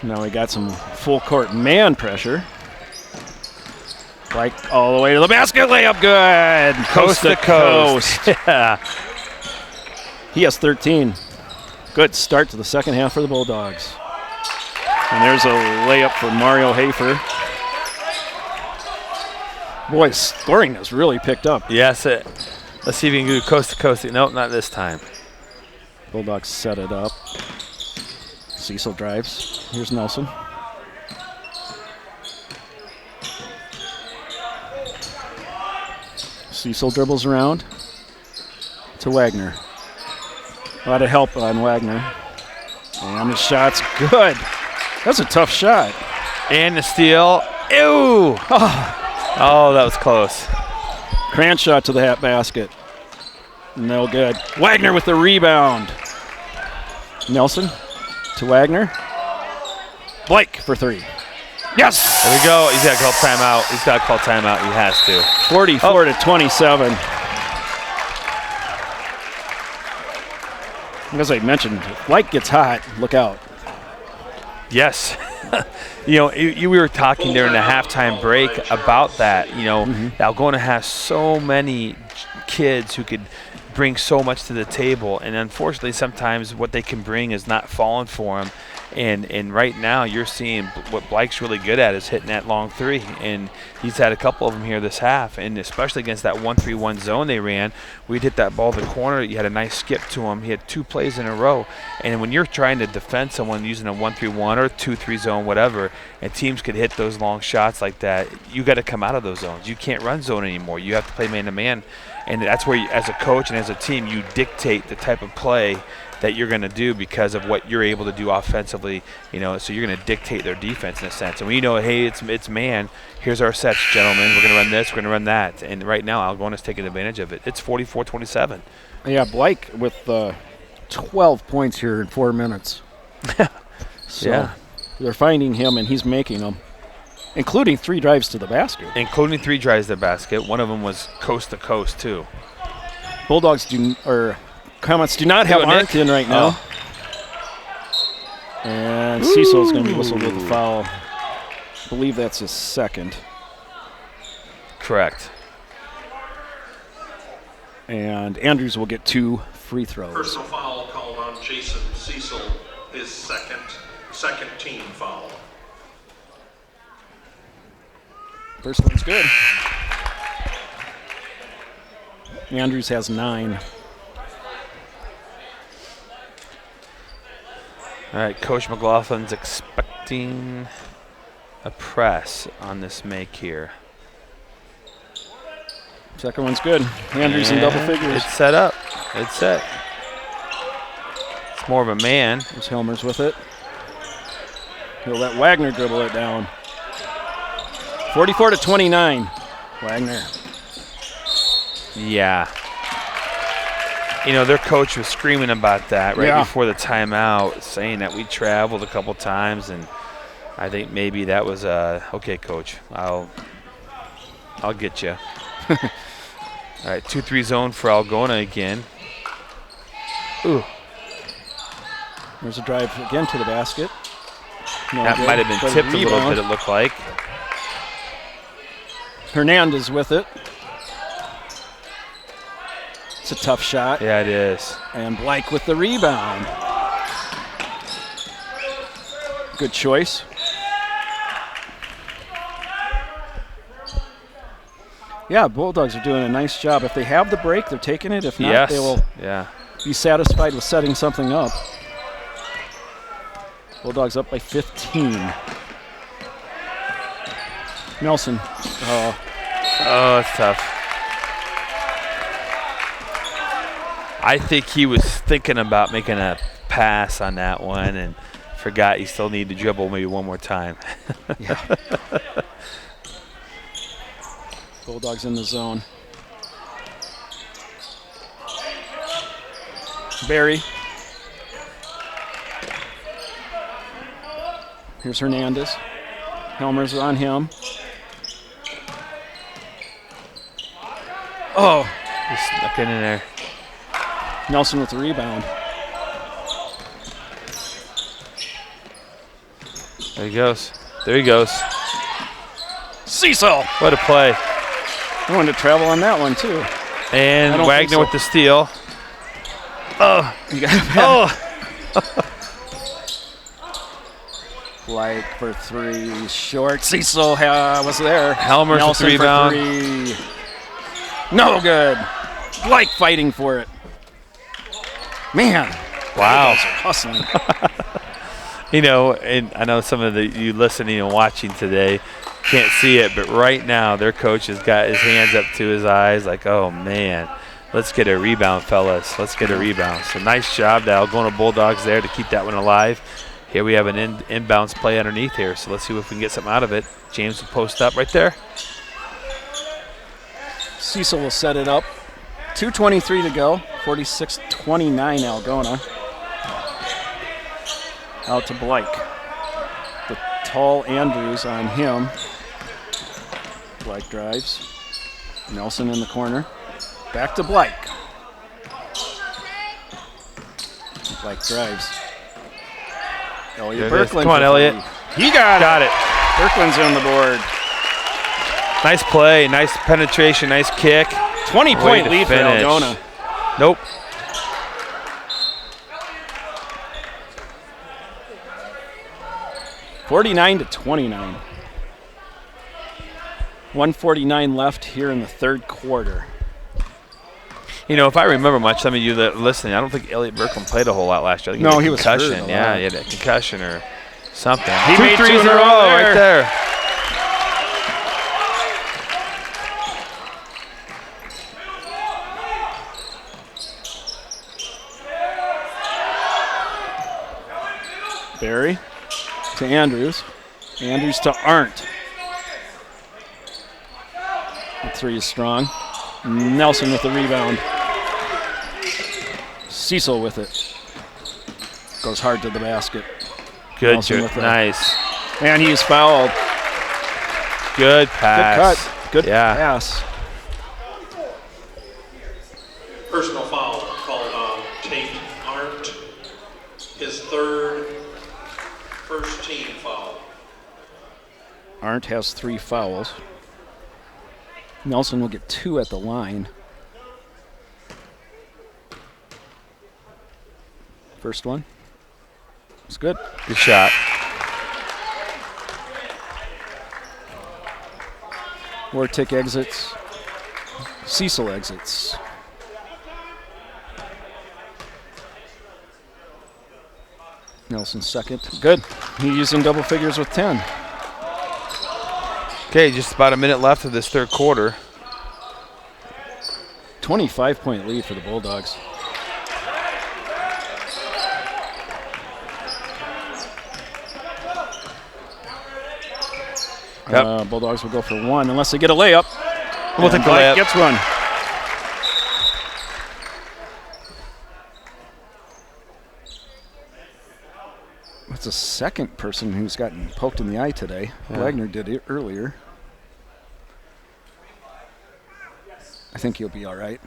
Speaker 1: Now we got some full court man pressure. Blake all the way to the basket, layup good. Coast to coast.
Speaker 2: Yeah.
Speaker 1: He has 13. Good start to the second half for the Bulldogs. And there's a layup for Mario Hafer. Boy, scoring has really picked up.
Speaker 2: Yes. Let's see if we can do coast to coast. Nope, not this time.
Speaker 1: Bulldogs set it up. Cecil drives. Here's Nelson. Cecil dribbles around to Wagner. A lot of help on Wagner. And the shot's good. That's a tough shot.
Speaker 2: And the steal. Ew. Oh, that was close.
Speaker 1: Cranshaw to the hat basket. No good. Wagner with the rebound. Nelson to Wagner. Blake for 3. Yes!
Speaker 2: There we go. He's got to call timeout. He's got to call timeout. He has to.
Speaker 1: 44 to 27. As I mentioned, if Blake gets hot, look out.
Speaker 2: Yes. We were talking during the halftime break about that. Algona has so many kids who could bring so much to the table, and unfortunately sometimes what they can bring is not falling for them. And right now you're seeing what Blake's really good at is hitting that long three, and he's had a couple of them here this half, and especially against that 1-3-1 zone they ran, we'd hit that ball to the corner, you had a nice skip to him, he had 2 plays in a row, and when you're trying to defend someone using a 1-3-1 or 2-3 zone, whatever, and teams could hit those long shots like that, you got to come out of those zones. You can't run zone anymore. You have to play man-to-man, and that's where, as a coach and as a team, you dictate the type of play that you're going to do because of what you're able to do offensively, so you're going to dictate their defense in a sense. And when hey, it's man, here's our sets, gentlemen. We're going to run this, we're going to run that. And right now, Algona's taking advantage of it. It's 44-27.
Speaker 1: Yeah, Blake with 12 points here in 4 minutes. So
Speaker 2: yeah.
Speaker 1: They're finding him, and he's making them, including 3 drives to the basket.
Speaker 2: Including 3 drives to the basket. One of them was coast to coast, too.
Speaker 1: Bulldogs Comets do not have Arndt in right now. And Cecil's going to be whistled with a foul. I believe that's his second.
Speaker 2: Correct.
Speaker 1: And Andrews will get 2 free throws.
Speaker 3: Personal foul called on Jason Cecil, his second team foul.
Speaker 1: First one's good. Andrews has 9.
Speaker 2: All right, Coach McLaughlin's expecting a press on this make here.
Speaker 1: Second one's good. Andrews in double figures.
Speaker 2: It's set up. It's set. It's more of a man.
Speaker 1: There's Helmers with it. He'll let Wagner dribble it down. 44 to 29. Wagner.
Speaker 2: Yeah. Their coach was screaming about that right before the timeout, saying that we traveled a couple times, and I think maybe that was okay, coach. I'll get you. All right, 2-3 zone for Algona again. Ooh.
Speaker 1: There's a drive again to the basket. No
Speaker 2: That
Speaker 1: good.
Speaker 2: might have been
Speaker 1: But
Speaker 2: tipped a little
Speaker 1: rebound.
Speaker 2: bit, it looked like.
Speaker 1: Hernandez with it. It's a tough shot.
Speaker 2: Yeah, it is.
Speaker 1: And Blake with the rebound. Good choice. Yeah, Bulldogs are doing a nice job. If they have the break, they're taking it. If not,
Speaker 2: Yes.
Speaker 1: they will
Speaker 2: Yeah.
Speaker 1: be satisfied with setting something up. Bulldogs up by 15. Nelson. Oh,
Speaker 2: It's tough. I think he was thinking about making a pass on that one and forgot he still needed to dribble maybe one more time.
Speaker 1: yeah. Bulldogs in the zone. Barry. Here's Hernandez. Helmer's on him. Oh.
Speaker 2: He snuck in there.
Speaker 1: Nelson with the rebound.
Speaker 2: There he goes. There he goes.
Speaker 1: Cecil.
Speaker 2: What a play.
Speaker 1: I wanted to travel on that one, too.
Speaker 2: And Wagner with the steal. Oh.
Speaker 1: You got
Speaker 2: Oh.
Speaker 1: Like for three, short. Cecil was there.
Speaker 2: Helmer's with the rebound.
Speaker 1: For three. No good. Like fighting for it. Man.
Speaker 2: Wow.
Speaker 1: Hustling.
Speaker 2: You know, and I know some of you listening and watching today can't see it, but right now their coach has got his hands up to his eyes like, oh, man, let's get a rebound, fellas. Let's get a rebound. So nice job to Algona Bulldogs there to keep that one alive. Here we have an inbounds play underneath here, so let's see if we can get something out of it. James will post up right there.
Speaker 1: Cecil will set it up. 2:23 to go. 46-29 Algona. Out to Blake. The tall Andrews on him. Blake drives. Nelson in the corner. Back to Blake. Blake drives. Elliot Berkland.
Speaker 2: Come on, Elliot.
Speaker 1: He got
Speaker 2: it.
Speaker 1: Berkland's on the board.
Speaker 2: Nice play, nice penetration, nice kick.
Speaker 1: 20-point lead for Algona.
Speaker 2: Nope.
Speaker 1: (49-29). 1:49 left here in the third quarter.
Speaker 2: You know, if I remember much, some of you that are listening, I don't think Elliot Berkland played a whole lot last year. I think
Speaker 1: No,
Speaker 2: had a
Speaker 1: he was
Speaker 2: concussion.
Speaker 1: hurt a
Speaker 2: Yeah,
Speaker 1: lot.
Speaker 2: he had a concussion or something.
Speaker 1: He made two in a row
Speaker 2: right there.
Speaker 1: Barry to Andrews. Andrews to Arndt. The three is strong. Nelson with the rebound. Cecil with it. Goes hard to the basket.
Speaker 2: Good,
Speaker 1: Nelson with
Speaker 2: nice.
Speaker 1: And he's fouled.
Speaker 2: Good pass.
Speaker 1: Good cut. Good pass.
Speaker 3: Personal foul called on Tate Arndt. His third, first team foul.
Speaker 1: Arndt has 3 fouls. Nelson will get 2 at the line. First one. It's good.
Speaker 2: Good shot.
Speaker 1: Wartick exits. Cecil exits. Nelson second. Good. He's using double figures with 10.
Speaker 2: Okay, just about a minute left of this third quarter.
Speaker 1: 25-point lead for the Bulldogs.
Speaker 2: Yep.
Speaker 1: Bulldogs will go for 1 unless they get a layup.
Speaker 2: We'll take the
Speaker 1: Blake
Speaker 2: layup.
Speaker 1: gets one. That's the second person who's gotten poked in the eye today.
Speaker 2: Yeah.
Speaker 1: Wagner did it earlier. I think he'll be all right.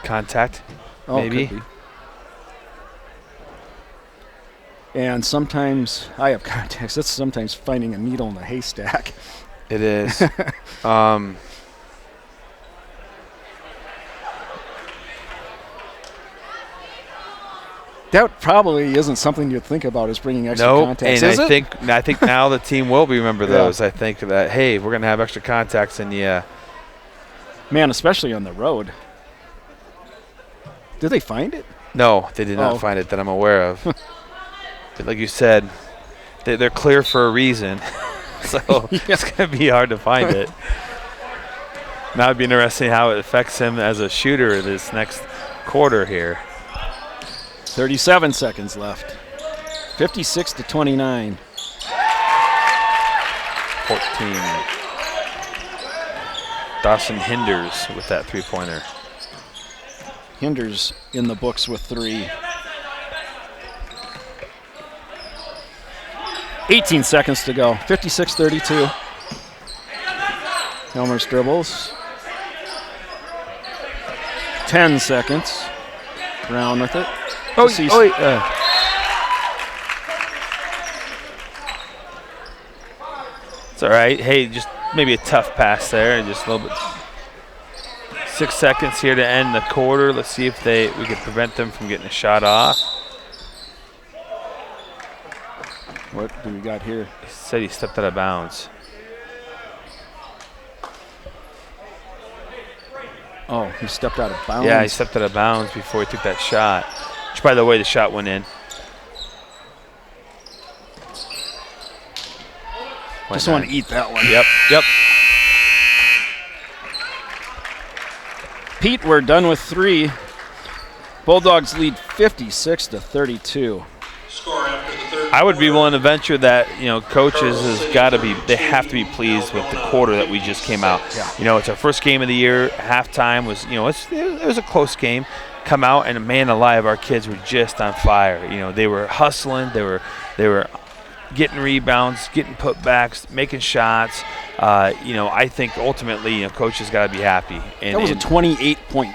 Speaker 2: Contact,
Speaker 1: Oh,
Speaker 2: maybe.
Speaker 1: could be. And sometimes I have contacts. That's sometimes finding a needle in a haystack.
Speaker 2: It is.
Speaker 1: That probably isn't something you'd think about, is bringing extra
Speaker 2: No,
Speaker 1: contacts.
Speaker 2: and
Speaker 1: Is
Speaker 2: I
Speaker 1: it?
Speaker 2: think now the team will remember
Speaker 1: Yeah.
Speaker 2: those. I think that, hey, we're going to have extra contacts, and yeah.
Speaker 1: Man, especially on the road. Did they find it?
Speaker 2: No, they did not find it that I'm aware of. But like you said, they're clear for a reason, so it's going to be hard to find it. Now it'd be interesting how it affects him as a shooter this next quarter here.
Speaker 1: 37 seconds left. 56-29.
Speaker 2: 14. Dawson Hinders with that three-pointer.
Speaker 1: Hinders in the books with 3. 18 seconds to go. 56-32. Helmer's dribbles. 10 seconds. Brown with it.
Speaker 2: It's all right. Hey, just maybe a tough pass there, and just a little bit. 6 seconds here to end the quarter. Let's see if we can prevent them from getting a shot off.
Speaker 1: What do we got here?
Speaker 2: He said he stepped out of bounds.
Speaker 1: Oh, he stepped out of bounds.
Speaker 2: Yeah, he stepped out of bounds before he took that shot. Which, by the way, the shot went in.
Speaker 1: Just want to eat that one.
Speaker 2: Yep.
Speaker 1: Pete, we're done with 3. Bulldogs lead 56-32.
Speaker 3: Score after the third.
Speaker 2: I would be willing to venture that, coaches they have to be pleased with the quarter that we just came out.
Speaker 1: Yeah.
Speaker 2: It's our first game of the year. Halftime was, it was a close game. Come out, and man alive, our kids were just on fire. They were hustling. They were getting rebounds, getting putbacks, making shots. I think ultimately, coaches got to be happy. And,
Speaker 1: that was a 28-point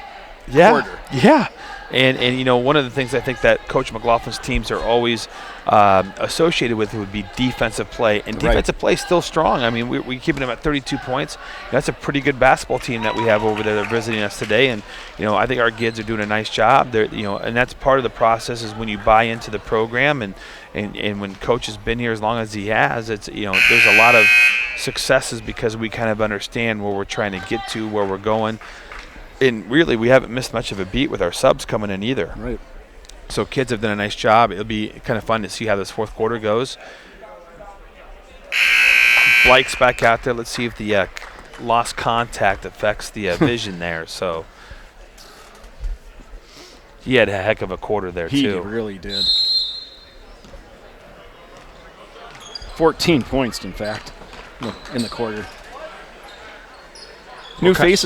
Speaker 1: quarter.
Speaker 2: Yeah. And one of the things I think that Coach McLaughlin's teams are always associated with would be defensive play. And defensive play is still strong. I mean, we're keeping them at 32 points. That's a pretty good basketball team that we have over there. They're visiting us today. And, I think our kids are doing a nice job. They're, and that's part of the process is when you buy into the program and when Coach has been here as long as he has, it's, there's a lot of successes because we kind of understand where we're trying to get to, where we're going. And really, we haven't missed much of a beat with our subs coming in either.
Speaker 1: Right.
Speaker 2: So kids have done a nice job. It'll be kind of fun to see how this fourth quarter goes. Blake's back out there. Let's see if the lost contact affects the vision there. So he had a heck of a quarter there, too.
Speaker 1: He really did. 14 points, in fact, in the quarter.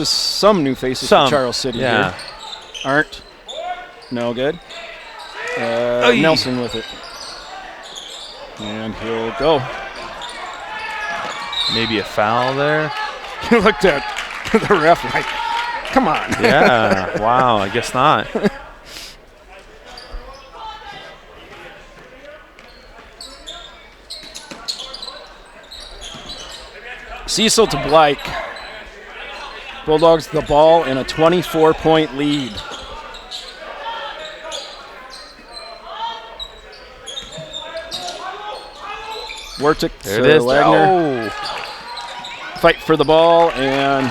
Speaker 1: Some new faces for Charles City here. Aren't. No good. Nelson with it. And he'll go.
Speaker 2: Maybe a foul there.
Speaker 1: He looked at the ref like, come on.
Speaker 2: Yeah, wow, I guess not.
Speaker 1: Cecil to Blake. Bulldogs the ball in a 24-point lead. Wartic to Wagner. Fight for the ball and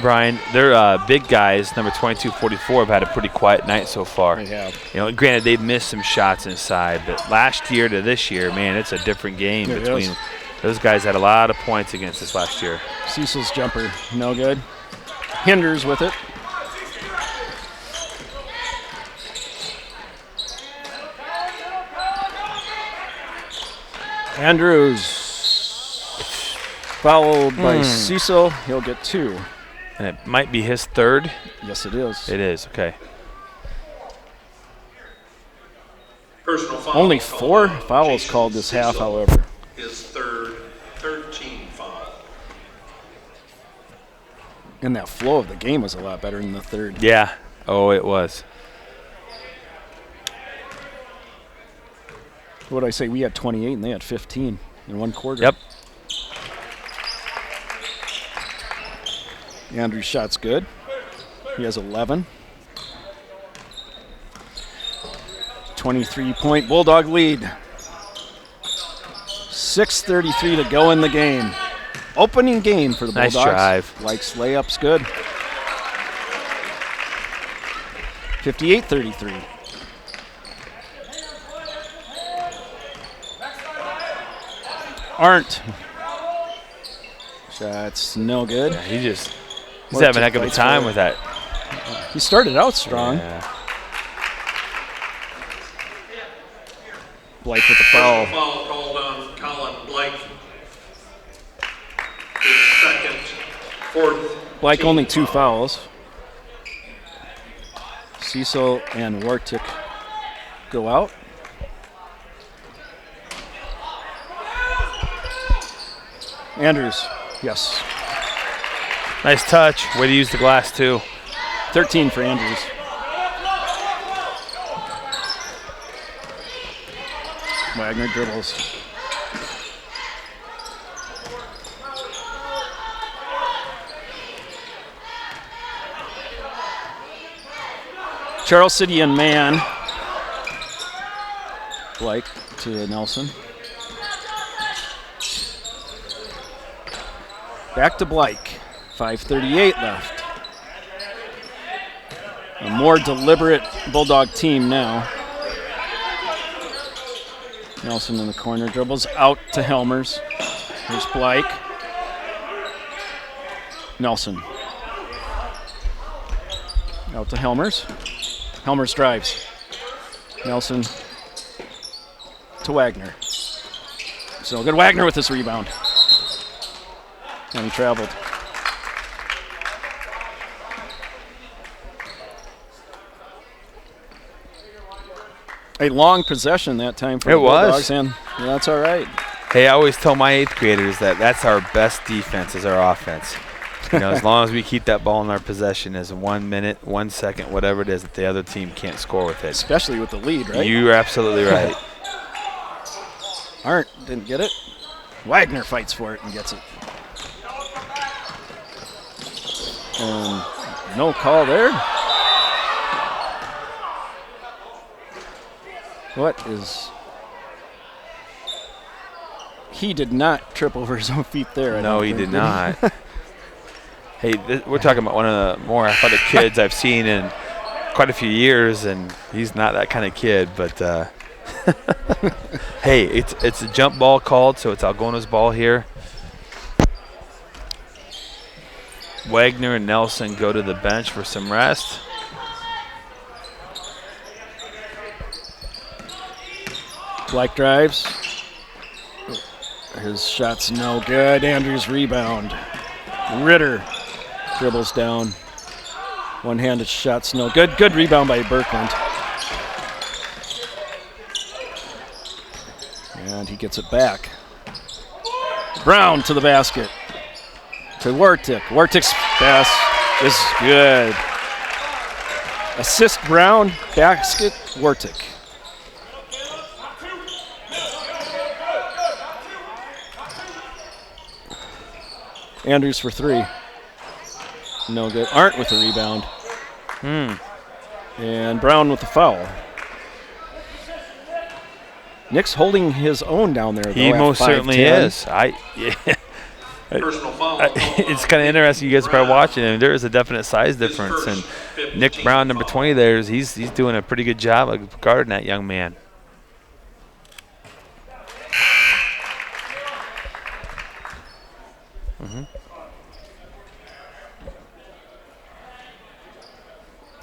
Speaker 2: Brian, their big guys, number 22, 44, have had a pretty quiet night so far.
Speaker 1: They have.
Speaker 2: Granted, they've missed some shots inside, but last year to this year, man, it's a different game between. Those guys had a lot of points against us last year.
Speaker 1: Cecil's jumper, no good. Hinders with it. Andrews fouled by Cecil. He'll get 2.
Speaker 2: And it might be his third.
Speaker 1: Yes, it is.
Speaker 2: It is, okay.
Speaker 3: Personal foul.
Speaker 1: Only 4 fouls called this half, however.
Speaker 3: His third, 13 foul.
Speaker 1: And that flow of the game was a lot better in the third.
Speaker 2: Yeah. Oh, it was.
Speaker 1: What did I say? We had 28 and they had 15 in one quarter.
Speaker 2: Yep.
Speaker 1: Andrew's shot's good. He has 11. 23-point Bulldog lead. 6:33 to go in the game. Opening game for the
Speaker 2: Nice
Speaker 1: Bulldogs.
Speaker 2: drive.
Speaker 1: Likes layups good. 58-33. Arndt. Shots no good.
Speaker 2: Yeah, he's
Speaker 1: More
Speaker 2: having a heck of a
Speaker 1: fights
Speaker 2: time
Speaker 1: for it.
Speaker 2: with that.
Speaker 1: He started out strong.
Speaker 2: Yeah.
Speaker 1: Blake with the foul.
Speaker 3: Foul called on Colin Blake. His second, fourth.
Speaker 1: Blake
Speaker 3: team
Speaker 1: only 2
Speaker 3: foul.
Speaker 1: fouls. Cecil and Wartick go out. Andrews, yes.
Speaker 2: Nice touch. Way to use the glass, too.
Speaker 1: 13 for Andrews. Wagner dribbles. Charles City and man. Blake to Nelson. Back to Blake. 5:38 left. A more deliberate Bulldog team now. Nelson in the corner, dribbles out to Helmers. Here's Blake. Nelson. Out to Helmers. Helmers drives. Nelson to Wagner. So good. Wagner with this rebound. And he traveled. A long possession that time for
Speaker 2: It
Speaker 1: the Bulldogs,
Speaker 2: was.
Speaker 1: and yeah, that's all right.
Speaker 2: Hey, I always tell my 8th graders that that's our best defense is our offense. You know, as long as we keep that ball in our possession as 1 minute, 1 second, whatever it is, that the other team can't score with it.
Speaker 1: Especially with the lead, right?
Speaker 2: You're absolutely right.
Speaker 1: Arndt didn't get it. Wagner fights for it and gets it. And no call there. What is... He did not trip over his own feet there. I
Speaker 2: No,
Speaker 1: don't
Speaker 2: he
Speaker 1: think,
Speaker 2: did not. Hey, we're talking about one of the more athletic kids I've seen in quite a few years, and he's not that kind of kid. But hey, it's a jump ball called, so it's Algona's ball here. Wagner and Nelson go to the bench for some rest.
Speaker 1: Blake drives. His shot's no good. Andrews rebound. Ritter dribbles down. One-handed shot's no good. Good rebound by Birkland. And he gets it back. Brown to the basket. To Wartick. Wartick's pass is good. Assist Brown, basket Wartick. Andrews for 3. No good. Arndt with the rebound. And Brown with the foul. Nick's holding his own down there.
Speaker 2: He
Speaker 1: though, at
Speaker 2: most certainly
Speaker 1: 5'10".
Speaker 2: is.
Speaker 3: Personal foul.
Speaker 2: It's kind of interesting. You guys are probably watching him. There is a definite size difference, and Nick Brown, number 20, there, he's doing a pretty good job of guarding that young man.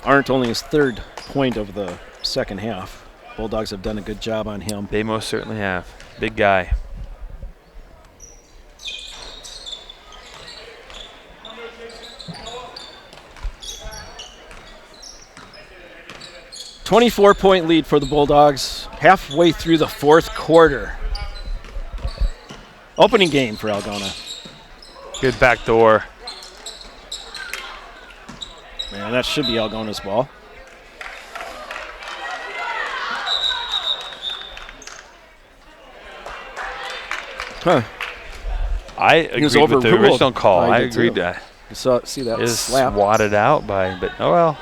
Speaker 1: Arndt only his 3rd point of the second half. Bulldogs have done a good job on him.
Speaker 2: They most certainly have. Big guy.
Speaker 1: .24 lead for the Bulldogs halfway through the 4th quarter. Opening game for Algona.
Speaker 2: Good back door.
Speaker 1: Man, that should be Algona's ball. Huh.
Speaker 2: I agreed with the
Speaker 1: overruled.
Speaker 2: original call.
Speaker 1: I
Speaker 2: I
Speaker 1: did
Speaker 2: agreed
Speaker 1: too.
Speaker 2: that.
Speaker 1: See that
Speaker 2: Is
Speaker 1: slap?
Speaker 2: swatted out but oh well.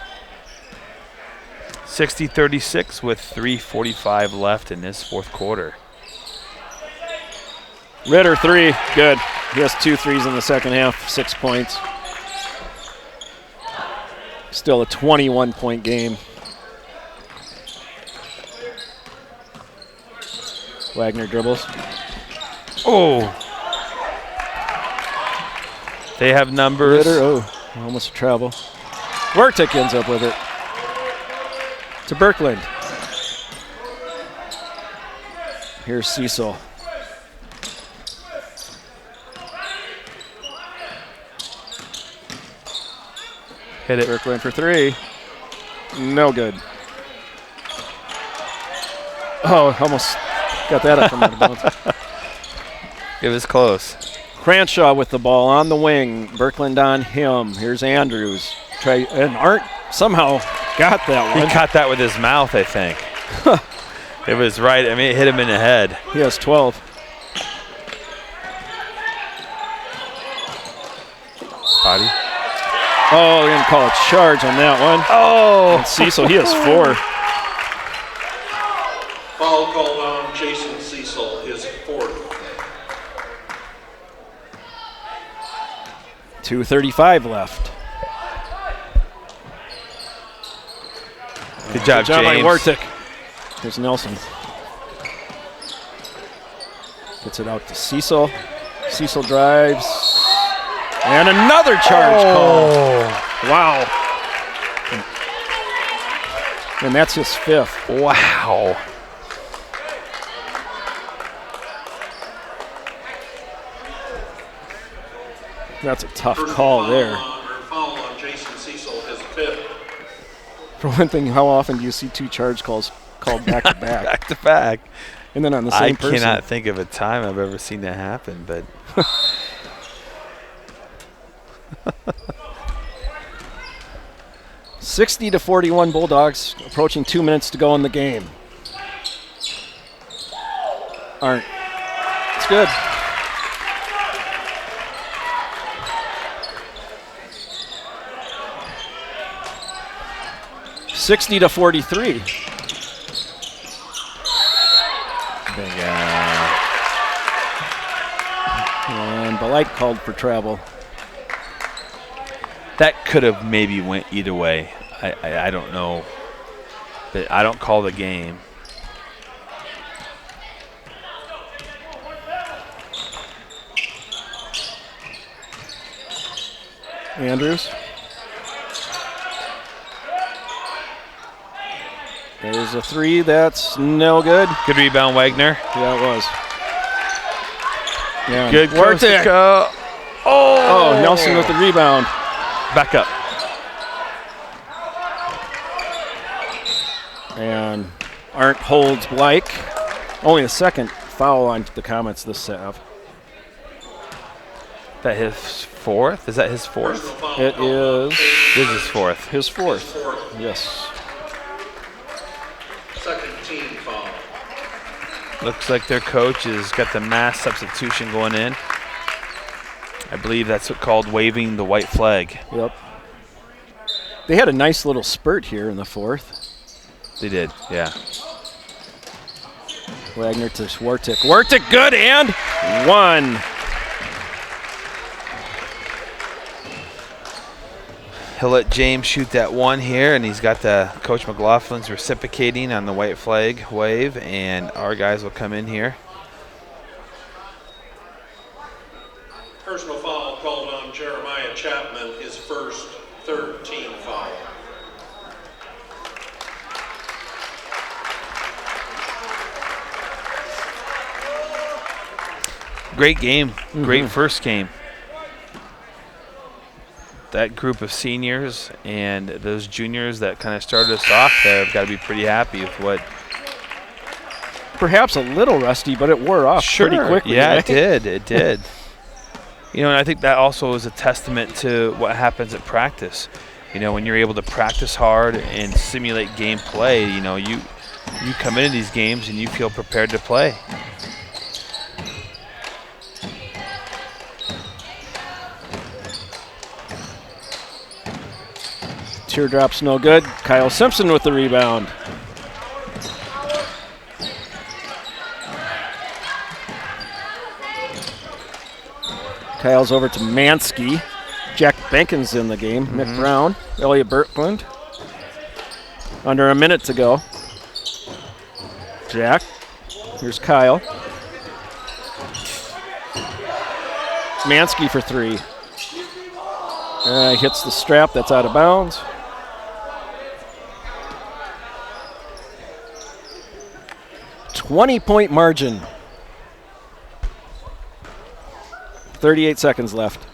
Speaker 2: 60-36 with 3:45 left in this fourth quarter.
Speaker 1: Ritter, 3. Good. He has 2 threes in the second half, 6 points. Still a 21-point game. Wagner dribbles.
Speaker 2: Oh. They have numbers.
Speaker 1: Ritter, almost a travel. Wartic ends up with it. To Birkland. Here's Cecil.
Speaker 2: Hit it.
Speaker 1: Birkland for 3. No good. Oh, almost got that up from out of bounds.
Speaker 2: It was close.
Speaker 1: Cranshaw with the ball on the wing. Birkland on him. Here's Andrews. And Art somehow got that one.
Speaker 2: He caught that with his mouth, I think. It was right. I mean, it hit him in the head.
Speaker 1: He has 12.
Speaker 2: Body.
Speaker 1: Oh, they're going to call a charge on that one.
Speaker 2: Oh.
Speaker 1: And Cecil, he has 4.
Speaker 3: Foul called on Jason Cecil, his 4th.
Speaker 1: 2:35 left.
Speaker 2: Good job,
Speaker 1: Good job by
Speaker 2: James.
Speaker 1: Wartic. Here's Nelson. Gets it out to Cecil. Cecil drives. And another charge call. Wow. And that's his 5th.
Speaker 2: Wow.
Speaker 1: That's a tough call there.
Speaker 3: Foul on Jason Cecil, his 5th.
Speaker 1: For one thing, how often do you see 2 charge calls called back to back?
Speaker 2: Back to back.
Speaker 1: And then on the same
Speaker 2: I
Speaker 1: person.
Speaker 2: cannot think of a time I've ever seen that happen, but
Speaker 1: 60-41 Bulldogs, approaching 2 minutes to go in the game. Aren't. It's good. $60-43. And Belite called for travel.
Speaker 2: that could have maybe went either way. I don't know, but I don't call the game.
Speaker 1: Andrews. There's a 3. That's no good.
Speaker 2: Good rebound, Wagner.
Speaker 1: Yeah, it was. Yeah.
Speaker 2: Good
Speaker 1: Worked it.
Speaker 2: Oh,
Speaker 1: Oh, Nelson with the rebound.
Speaker 2: back up.
Speaker 1: And Arndt holds Blake. Only the second foul on the Comets this half.
Speaker 2: That his fourth? Is that his fourth?
Speaker 1: It is
Speaker 2: This is his fourth.
Speaker 1: his 4th. Yes.
Speaker 3: Second team foul.
Speaker 2: Looks like their coach has got the mass substitution going in. I believe that's what called waving the white flag.
Speaker 1: Yep. They had a nice little spurt here in the 4th.
Speaker 2: They did, yeah.
Speaker 1: Wagner to Wartic. Wartic good and 1.
Speaker 2: He'll let James shoot that one here, and he's got the Coach McLaughlin's reciprocating on the white flag wave, and our guys will come in here.
Speaker 3: Personal foul called on Jeremiah Chapman, his first, 3rd team foul.
Speaker 2: Great game, great first game. That group of seniors and those juniors that kind of started us off there have got to be pretty happy with what.
Speaker 1: Perhaps a little rusty, but it wore off pretty quickly.
Speaker 2: Yeah,
Speaker 1: right?
Speaker 2: it did. It did. You know, and I think that also is a testament to what happens at practice. You know, when you're able to practice hard and simulate game play, you know, you come into these games and you feel prepared to play.
Speaker 1: Teardrop's no good. Kyle Simpson with the rebound. Kyle's over to Mansky. Jack Benkin's in the game. Nick Brown, Elliot Birkland. Under a minute to go. Jack. Here's Kyle. Mansky for three. Hits the strap. That's out of bounds. .20 margin. 38 seconds left.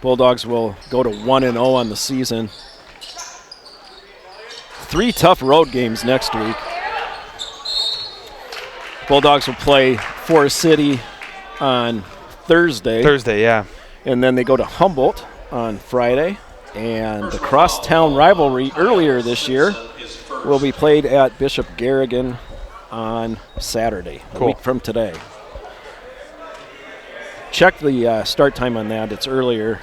Speaker 1: Bulldogs will go to 1-0 on the season. 3 tough road games next week. Bulldogs will play Forest City on Thursday.
Speaker 2: Yeah.
Speaker 1: And then they go to Humboldt on Friday. And the crosstown rivalry earlier this year will be played at Bishop Garrigan on Saturday, a week from today. Check the start time on that. It's earlier.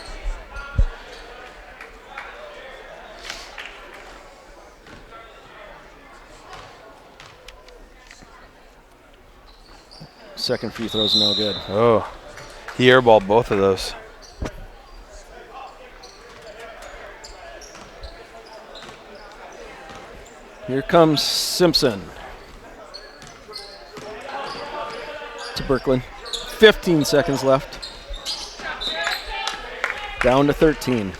Speaker 1: Second free throw's no good.
Speaker 2: Oh, he airballed both of those.
Speaker 1: Here comes Simpson. To Birkland. 15 seconds left. Down to 13.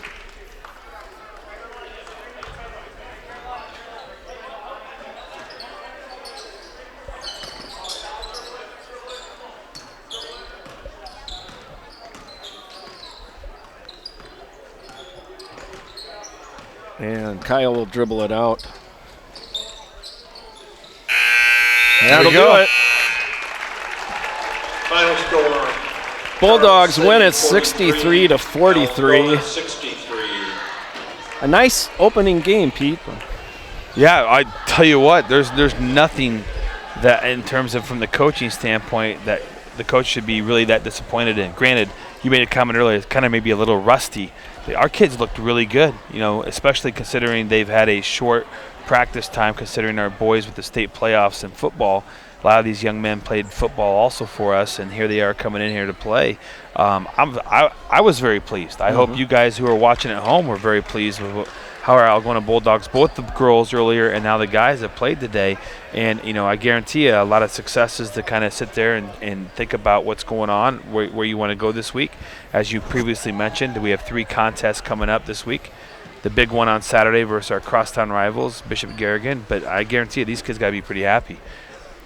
Speaker 1: And Kyle will dribble it out. That'll do it.
Speaker 3: Final score.
Speaker 1: Bulldogs win it 63 to 43.
Speaker 3: 63.
Speaker 1: A nice opening game, Pete.
Speaker 2: Yeah, I tell you what, there's nothing that in terms of from the coaching standpoint that the coach should be really that disappointed in. Granted, you made a comment earlier, it's kind of maybe a little rusty. Our kids looked really good, especially considering they've had a short practice time, considering our boys with the state playoffs in football. A lot of these young men played football also for us, and here they are coming in here to play. I was very pleased. I hope you guys who are watching at home were very pleased with how our Algona Bulldogs, both the girls earlier and now the guys have played today. And, I guarantee you a lot of successes to kind of sit there and think about what's going on, where you want to go this week. As you previously mentioned, we have 3 contests coming up this week. The big one on Saturday versus our crosstown rivals, Bishop Garrigan. But I guarantee you these kids got to be pretty happy.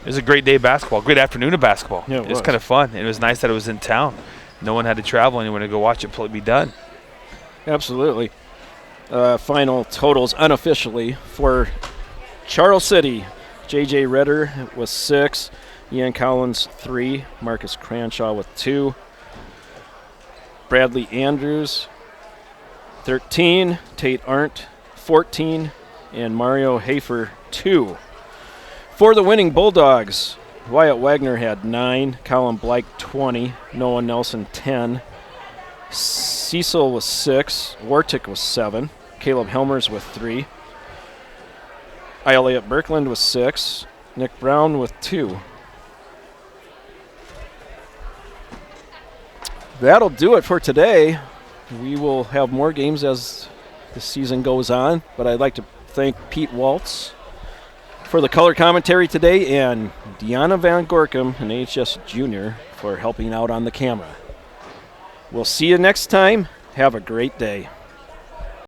Speaker 2: It was a great day of basketball, great afternoon of basketball.
Speaker 1: Yeah,
Speaker 2: it was kind of fun. And it was nice that it was in town. No one had to travel anywhere to go watch it be done.
Speaker 1: Absolutely. Final totals unofficially for Charles City. J.J. Ritter with 6, Ian Collins 3, Marcus Cranshaw with 2, Bradley Andrews 13, Tate Arndt 14, and Mario Hafer 2. For the winning Bulldogs, Wyatt Wagner had 9, Colin Blake 20, Noah Nelson 10, Cecil was 6, Wartick was 7, Caleb Helmers with 3, Elliot Birkland with 6, Nick Brown with 2. That'll do it for today. We will have more games as the season goes on, but I'd like to thank Pete Waltz for the color commentary today and Deanna Van Gorkum, an AHS junior, for helping out on the camera. We'll see you next time. Have a great day.